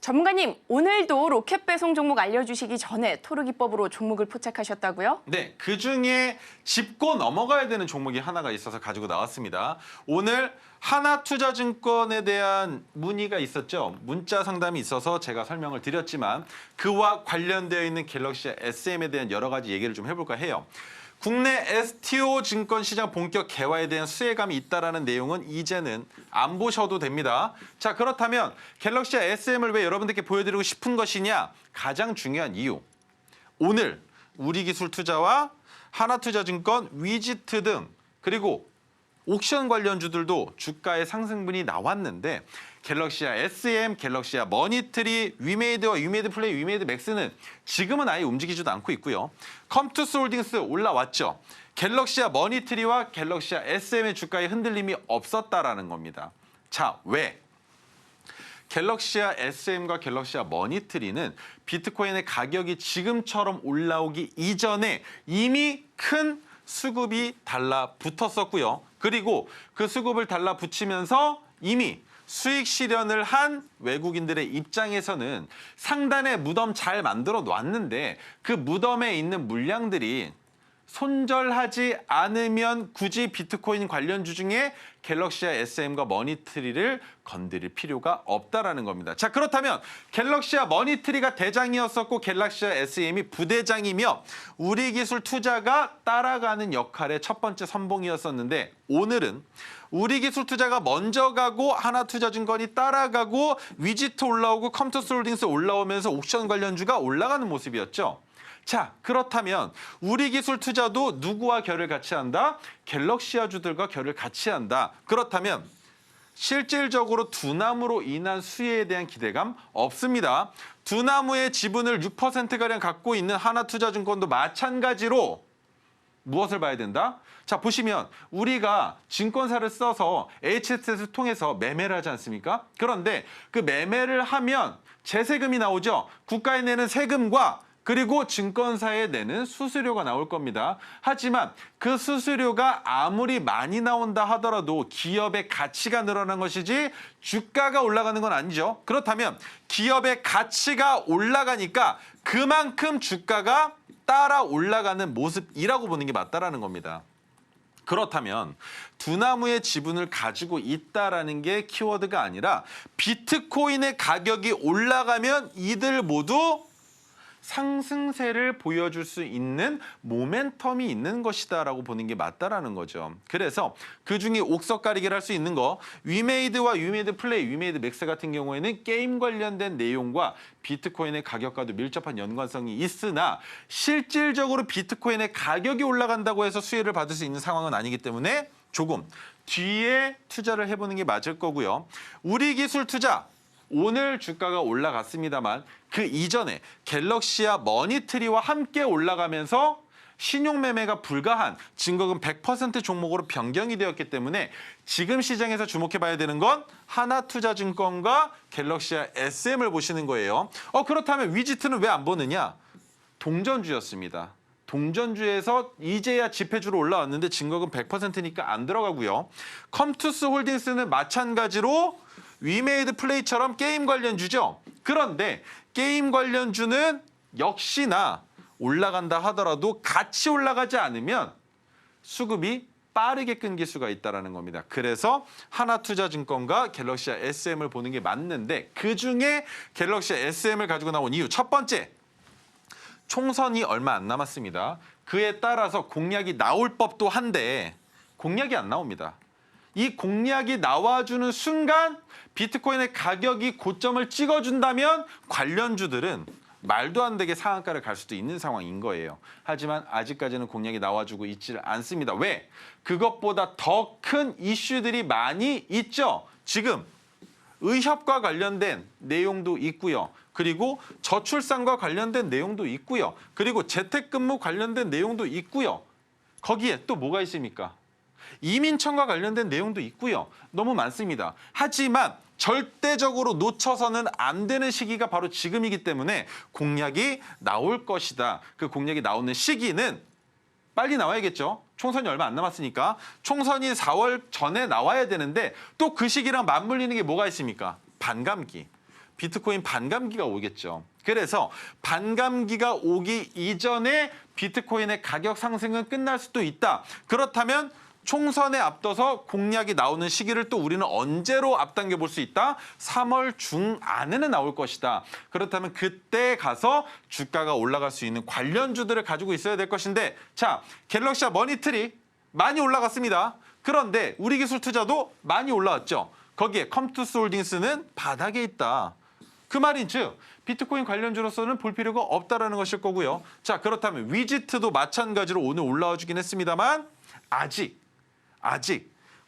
전문가님, 오늘도 로켓 배송 종목 알려주시기 전에 토르 기법으로 종목을 포착하셨다고요? 네, 그중에 짚고 넘어가야 되는 종목이 하나가 있어서 가지고 나왔습니다. 오늘 하나투자증권에 대한 문의가 있었죠. 문자 상담이 있어서 제가 설명을 드렸지만 그와 관련되어 있는 갤럭시 SM에 대한 여러 가지 얘기를 좀 해볼까 해요. 국내 STO 증권 시장 본격 개화에 대한 수혜감이 있다라는 내용은 이제는 안 보셔도 됩니다. 자, 그렇다면 갤럭시 SM을 왜 여러분들께 보여드리고 싶은 것이냐? 가장 중요한 이유. 오늘 우리기술투자와 하나투자증권, 위지트 등 그리고 옥션 관련주들도 주가의 상승분이 나왔는데 갤럭시아 SM, 갤럭시아 머니트리, 위메이드와 위메이드 플레이, 위메이드 맥스는 지금은 아예 움직이지도 않고 있고요. 컴투스 홀딩스 올라왔죠. 갤럭시아 머니트리와 갤럭시아 SM의 주가에 흔들림이 없었다라는 겁니다. 자, 왜? 갤럭시아 SM과 갤럭시아 머니트리는 비트코인의 가격이 지금처럼 올라오기 이전에 이미 큰 수급이 달라붙었었고요. 그리고 그 수급을 달라붙이면서 이미 수익 실현을 한 외국인들의 입장에서는 상단에 무덤 잘 만들어 놨는데 그 무덤에 있는 물량들이 손절하지 않으면 굳이 비트코인 관련주 중에 갤럭시아 SM과 머니트리를 건드릴 필요가 없다라는 겁니다. 자, 그렇다면 갤럭시아 머니트리가 대장이었었고 갤럭시아 SM이 부대장이며 우리 기술 투자가 따라가는 역할의 첫 번째 선봉이었었는데 오늘은 우리 기술 투자가 먼저 가고 하나투자증권이 따라가고 위지트 올라오고 컴투스 홀딩스 올라오면서 옥션 관련주가 올라가는 모습이었죠. 자, 그렇다면 우리 기술 투자도 누구와 결을 같이 한다? 갤럭시아주들과 결을 같이 한다. 그렇다면 실질적으로 두나무로 인한 수혜에 대한 기대감 없습니다. 두나무의 지분을 6%가량 갖고 있는 하나투자증권도 마찬가지로 무엇을 봐야 된다? 자, 보시면 우리가 증권사를 써서 HTS를 통해서 매매를 하지 않습니까? 그런데 그 매매를 하면 재세금이 나오죠. 국가에 내는 세금과 그리고 증권사에 내는 수수료가 나올 겁니다. 하지만 그 수수료가 아무리 많이 나온다 하더라도 기업의 가치가 늘어난 것이지 주가가 올라가는 건 아니죠. 그렇다면 기업의 가치가 올라가니까 그만큼 주가가 따라 올라가는 모습이라고 보는 게 맞다라는 겁니다. 그렇다면 두나무의 지분을 가지고 있다라는 게 키워드가 아니라 비트코인의 가격이 올라가면 이들 모두 상승세를 보여줄 수 있는 모멘텀이 있는 것이다라고 보는 게 맞다라는 거죠. 그래서 그중에 옥석 가리기를 할 수 있는 거 위메이드와 위메이드 플레이, 위메이드 맥스 같은 경우에는 게임 관련된 내용과 비트코인의 가격과도 밀접한 연관성이 있으나 실질적으로 비트코인의 가격이 올라간다고 해서 수혜를 받을 수 있는 상황은 아니기 때문에 조금 뒤에 투자를 해보는 게 맞을 거고요. 우리 기술 투자 오늘 주가가 올라갔습니다만 그 이전에 갤럭시아 머니트리와 함께 올라가면서 신용 매매가 불가한 증거금 100% 종목으로 변경이 되었기 때문에 지금 시장에서 주목해 봐야 되는 건 하나투자증권과 갤럭시아 SM을 보시는 거예요. 그렇다면 위지트는 왜 안 보느냐? 동전주였습니다. 동전주에서 이제야 지폐주로 올라왔는데 증거금 100%니까 안 들어가고요. 컴투스 홀딩스는 마찬가지로 위메이드 플레이처럼 게임 관련주죠. 그런데 게임 관련주는 역시나 올라간다 하더라도 같이 올라가지 않으면 수급이 빠르게 끊길 수가 있다는 겁니다. 그래서 하나투자증권과 갤럭시아 SM을 보는 게 맞는데 그중에 갤럭시아 SM을 가지고 나온 이유 첫 번째, 총선이 얼마 안 남았습니다. 그에 따라서 공약이 나올 법도 한데 공약이 안 나옵니다. 이 공약이 나와주는 순간 비트코인의 가격이 고점을 찍어준다면 관련주들은 말도 안 되게 상한가를 갈 수도 있는 상황인 거예요. 하지만 아직까지는 공약이 나와주고 있지를 않습니다. 왜? 그것보다 더 큰 이슈들이 많이 있죠. 지금 의협과 관련된 내용도 있고요. 그리고 저출산과 관련된 내용도 있고요. 그리고 재택근무 관련된 내용도 있고요. 거기에 또 뭐가 있습니까? 이민청과 관련된 내용도 있고요. 너무 많습니다. 하지만 절대적으로 놓쳐서는 안 되는 시기가 바로 지금이기 때문에 공약이 나올 것이다. 그 공약이 나오는 시기는 빨리 나와야겠죠. 총선이 얼마 안 남았으니까. 총선이 4월 전에 나와야 되는데 또 그 시기랑 맞물리는 게 뭐가 있습니까? 반감기. 비트코인 반감기가 오겠죠. 그래서 반감기가 오기 이전에 비트코인의 가격 상승은 끝날 수도 있다. 그렇다면 총선에 앞둬서 공약이 나오는 시기를 또 우리는 언제로 앞당겨 볼 수 있다? 3월 중 안에는 나올 것이다. 그렇다면 그때 가서 주가가 올라갈 수 있는 관련주들을 가지고 있어야 될 것인데 자, 갤럭시아 머니트리 많이 올라갔습니다. 그런데 우리 기술 투자도 많이 올라왔죠. 거기에 컴투스 홀딩스는 바닥에 있다. 그 말인 즉 비트코인 관련주로서는 볼 필요가 없다라는 것일 거고요. 자, 그렇다면 위지트도 마찬가지로 오늘 올라와 주긴 했습니다만 아직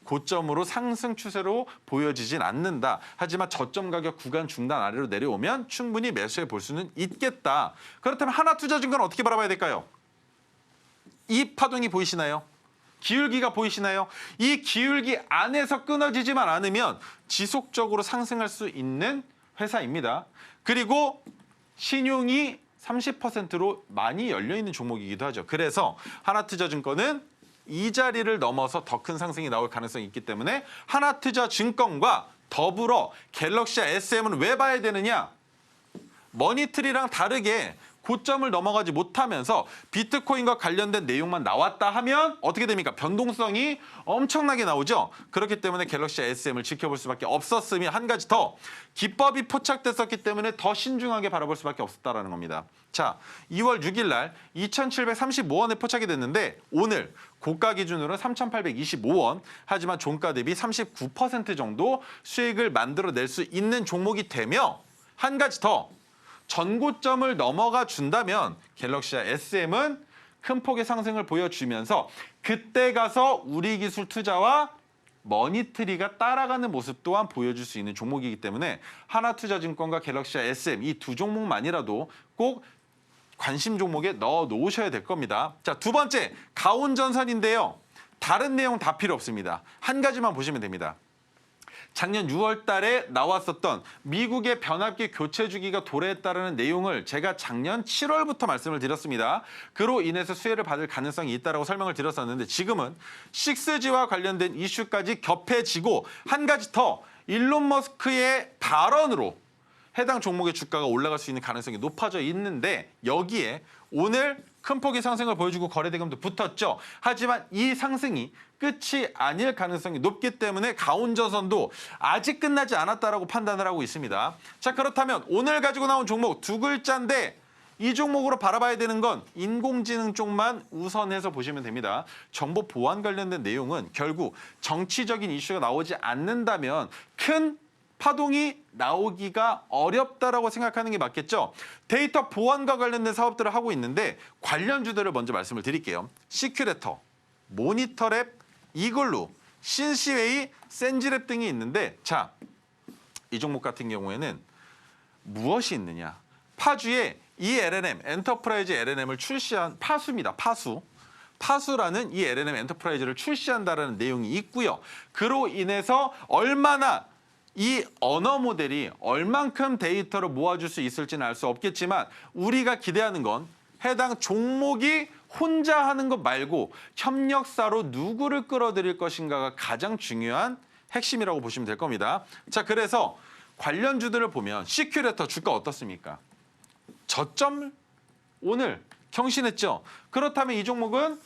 고점으로 상승 추세로 보여지진 않는다. 하지만 저점 가격 구간 중단 아래로 내려오면 충분히 매수해 볼 수는 있겠다. 그렇다면 하나투자증권 어떻게 바라봐야 될까요? 이 파동이 보이시나요? 기울기가 보이시나요? 이 기울기 안에서 끊어지지만 않으면 지속적으로 상승할 수 있는 회사입니다. 그리고 신용이 30%로 많이 열려있는 종목이기도 하죠. 그래서 하나투자증권은 이 자리를 넘어서 더 큰 상승이 나올 가능성이 있기 때문에 하나투자증권과 더불어 갤럭시와 SM은 왜 봐야 되느냐? 머니트리랑 다르게 고점을 넘어가지 못하면서 비트코인과 관련된 내용만 나왔다 하면 어떻게 됩니까? 변동성이 엄청나게 나오죠. 그렇기 때문에 갤럭시와 SM을 지켜볼 수밖에 없었으며 한 가지 더 기법이 포착됐었기 때문에 더 신중하게 바라볼 수밖에 없었다는 겁니다. 자, 2월 6일 날 2,735원에 포착이 됐는데 오늘 고가 기준으로는 3,825원 하지만 종가 대비 39% 정도 수익을 만들어낼 수 있는 종목이 되며 한 가지 더 전고점을 넘어가 준다면 갤럭시와 SM은 큰 폭의 상승을 보여주면서 그때 가서 우리기술 투자와 머니트리가 따라가는 모습 또한 보여줄 수 있는 종목이기 때문에 하나투자증권과 갤럭시와 SM 이 두 종목만이라도 꼭 관심 종목에 넣어 놓으셔야 될 겁니다. 자, 두 번째 가온전선인데요. 다른 내용 다 필요 없습니다. 한 가지만 보시면 됩니다. 작년 6월 달에 나왔었던 미국의 변압기 교체 주기가 도래했다는 내용을 제가 작년 7월부터 말씀을 드렸습니다. 그로 인해서 수혜를 받을 가능성이 있다고 설명을 드렸었는데 지금은 6G와 관련된 이슈까지 겹해지고 한 가지 더 일론 머스크의 발언으로 해당 종목의 주가가 올라갈 수 있는 가능성이 높아져 있는데 여기에 오늘 큰 폭의 상승을 보여주고 거래대금도 붙었죠. 하지만 이 상승이 끝이 아닐 가능성이 높기 때문에 가온전선도 아직 끝나지 않았다라고 판단을 하고 있습니다. 자, 그렇다면 오늘 가지고 나온 종목 두 글자인데 이 종목으로 바라봐야 되는 건 인공지능 쪽만 우선해서 보시면 됩니다. 정보 보안 관련된 내용은 결국 정치적인 이슈가 나오지 않는다면 큰 파동이 나오기가 어렵다라고 생각하는 게 맞겠죠. 데이터 보안과 관련된 사업들을 하고 있는데 관련주들을 먼저 말씀을 드릴게요. 시큐레터, 모니터랩, 이글루, 신시웨이, 센지랩 등이 있는데 자, 이 종목 같은 경우에는 무엇이 있느냐. 파주에 ELNM, 엔터프라이즈 LNM을 출시한 파수입니다. 파수라는 이 LNM 엔터프라이즈를 출시한다는 내용이 있고요. 그로 인해서 얼마나 이 언어 모델이 얼만큼 데이터를 모아줄 수 있을지는 알 수 없겠지만 우리가 기대하는 건 해당 종목이 혼자 하는 것 말고 협력사로 누구를 끌어들일 것인가가 가장 중요한 핵심이라고 보시면 될 겁니다. 자, 그래서 관련주들을 보면 시큐레터 주가 어떻습니까? 저점 오늘 경신했죠. 그렇다면 이 종목은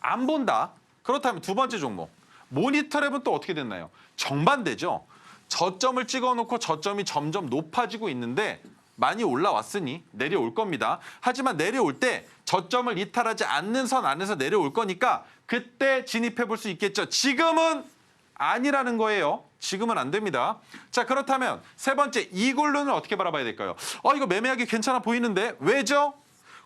안 본다. 그렇다면 두 번째 종목 모니터랩은 또 어떻게 됐나요? 정반대죠. 저점을 찍어놓고 저점이 점점 높아지고 있는데 많이 올라왔으니 내려올 겁니다. 하지만 내려올 때 저점을 이탈하지 않는 선 안에서 내려올 거니까 그때 진입해 볼 수 있겠죠. 지금은 아니라는 거예요. 지금은 안 됩니다. 자, 그렇다면 세 번째 이글루는 어떻게 바라봐야 될까요? 이거 매매하기 괜찮아 보이는데 왜죠?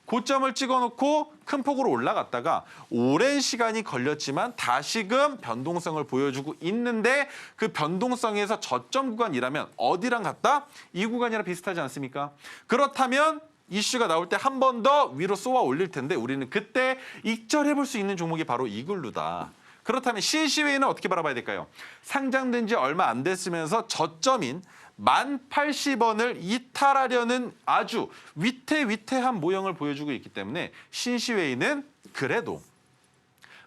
고점을 찍어놓고 큰 폭으로 올라갔다가 오랜 시간이 걸렸지만 다시금 변동성을 보여주고 있는데 그 변동성에서 저점 구간이라면 어디랑 같다? 이 구간이랑 비슷하지 않습니까? 그렇다면 이슈가 나올 때 한 번 더 위로 쏘아 올릴 텐데 우리는 그때 익절해 볼 수 있는 종목이 바로 이글루다. 그렇다면 신시웨이는 어떻게 바라봐야 될까요? 상장된 지 얼마 안 됐으면서 저점인 1080원을 이탈하려는 아주 위태위태한 모형을 보여주고 있기 때문에 신시웨이는 그래도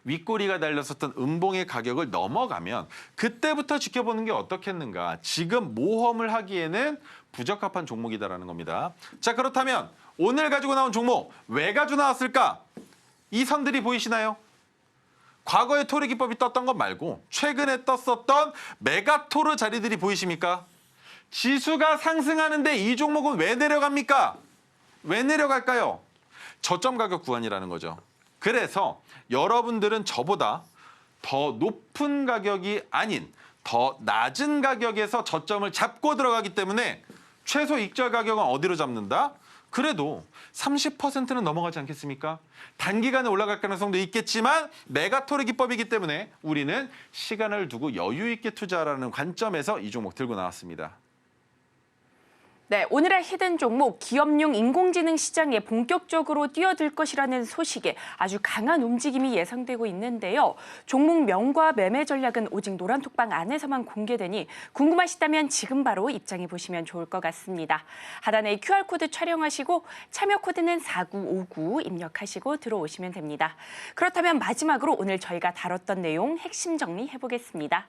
윗꼬리가 달렸었던 음봉의 가격을 넘어가면 그때부터 지켜보는 게 어떻겠는가. 지금 모험을 하기에는 부적합한 종목이다라는 겁니다. 자, 그렇다면 오늘 가지고 나온 종목 왜 가지고 나왔을까? 이 선들이 보이시나요? 과거에 토르 기법이 떴던 것 말고 최근에 떴었던 메가토르 자리들이 보이십니까? 지수가 상승하는데 이 종목은 왜 내려갑니까? 왜 내려갈까요? 저점 가격 구간이라는 거죠. 그래서 여러분들은 저보다 더 높은 가격이 아닌 더 낮은 가격에서 저점을 잡고 들어가기 때문에 최소 익절 가격은 어디로 잡는다? 그래도 30%는 넘어가지 않겠습니까? 단기간에 올라갈 가능성도 있겠지만 메가토르 기법이기 때문에 우리는 시간을 두고 여유 있게 투자하라는 관점에서 이 종목 들고 나왔습니다. 네, 오늘의 히든 종목 기업용 인공지능 시장에 본격적으로 뛰어들 것이라는 소식에 아주 강한 움직임이 예상되고 있는데요. 종목명과 매매 전략은 오직 노란톡방 안에서만 공개되니 궁금하시다면 지금 바로 입장해 보시면 좋을 것 같습니다. 하단에 QR코드 촬영하시고 참여 코드는 4959 입력하시고 들어오시면 됩니다. 그렇다면 마지막으로 오늘 저희가 다뤘던 내용 핵심 정리해 보겠습니다.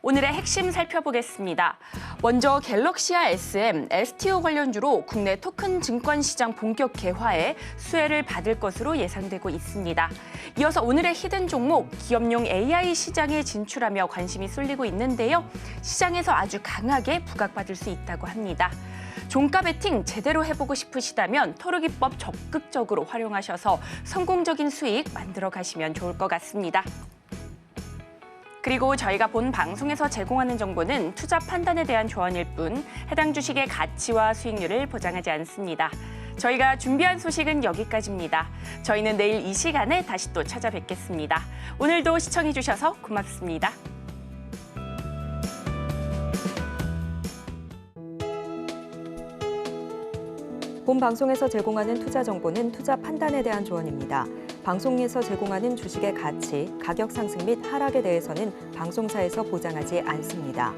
오늘의 핵심 살펴보겠습니다. 먼저 갤럭시아 SM, STO 관련주로 국내 토큰 증권 시장 본격 개화에 수혜를 받을 것으로 예상되고 있습니다. 이어서 오늘의 히든 종목, 기업용 AI 시장에 진출하며 관심이 쏠리고 있는데요. 시장에서 아주 강하게 부각받을 수 있다고 합니다. 종가 베팅 제대로 해보고 싶으시다면 토르기법 적극적으로 활용하셔서 성공적인 수익 만들어 가시면 좋을 것 같습니다. 그리고 저희가 본 방송에서 제공하는 정보는 투자 판단에 대한 조언일 뿐 해당 주식의 가치와 수익률을 보장하지 않습니다. 저희가 준비한 소식은 여기까지입니다. 저희는 내일 이 시간에 다시 또 찾아뵙겠습니다. 오늘도 시청해주셔서 고맙습니다. 본 방송에서 제공하는 투자 정보는 투자 판단에 대한 조언입니다. 방송에서 제공하는 주식의 가치, 가격 상승 및 하락에 대해서는 방송사에서 보장하지 않습니다.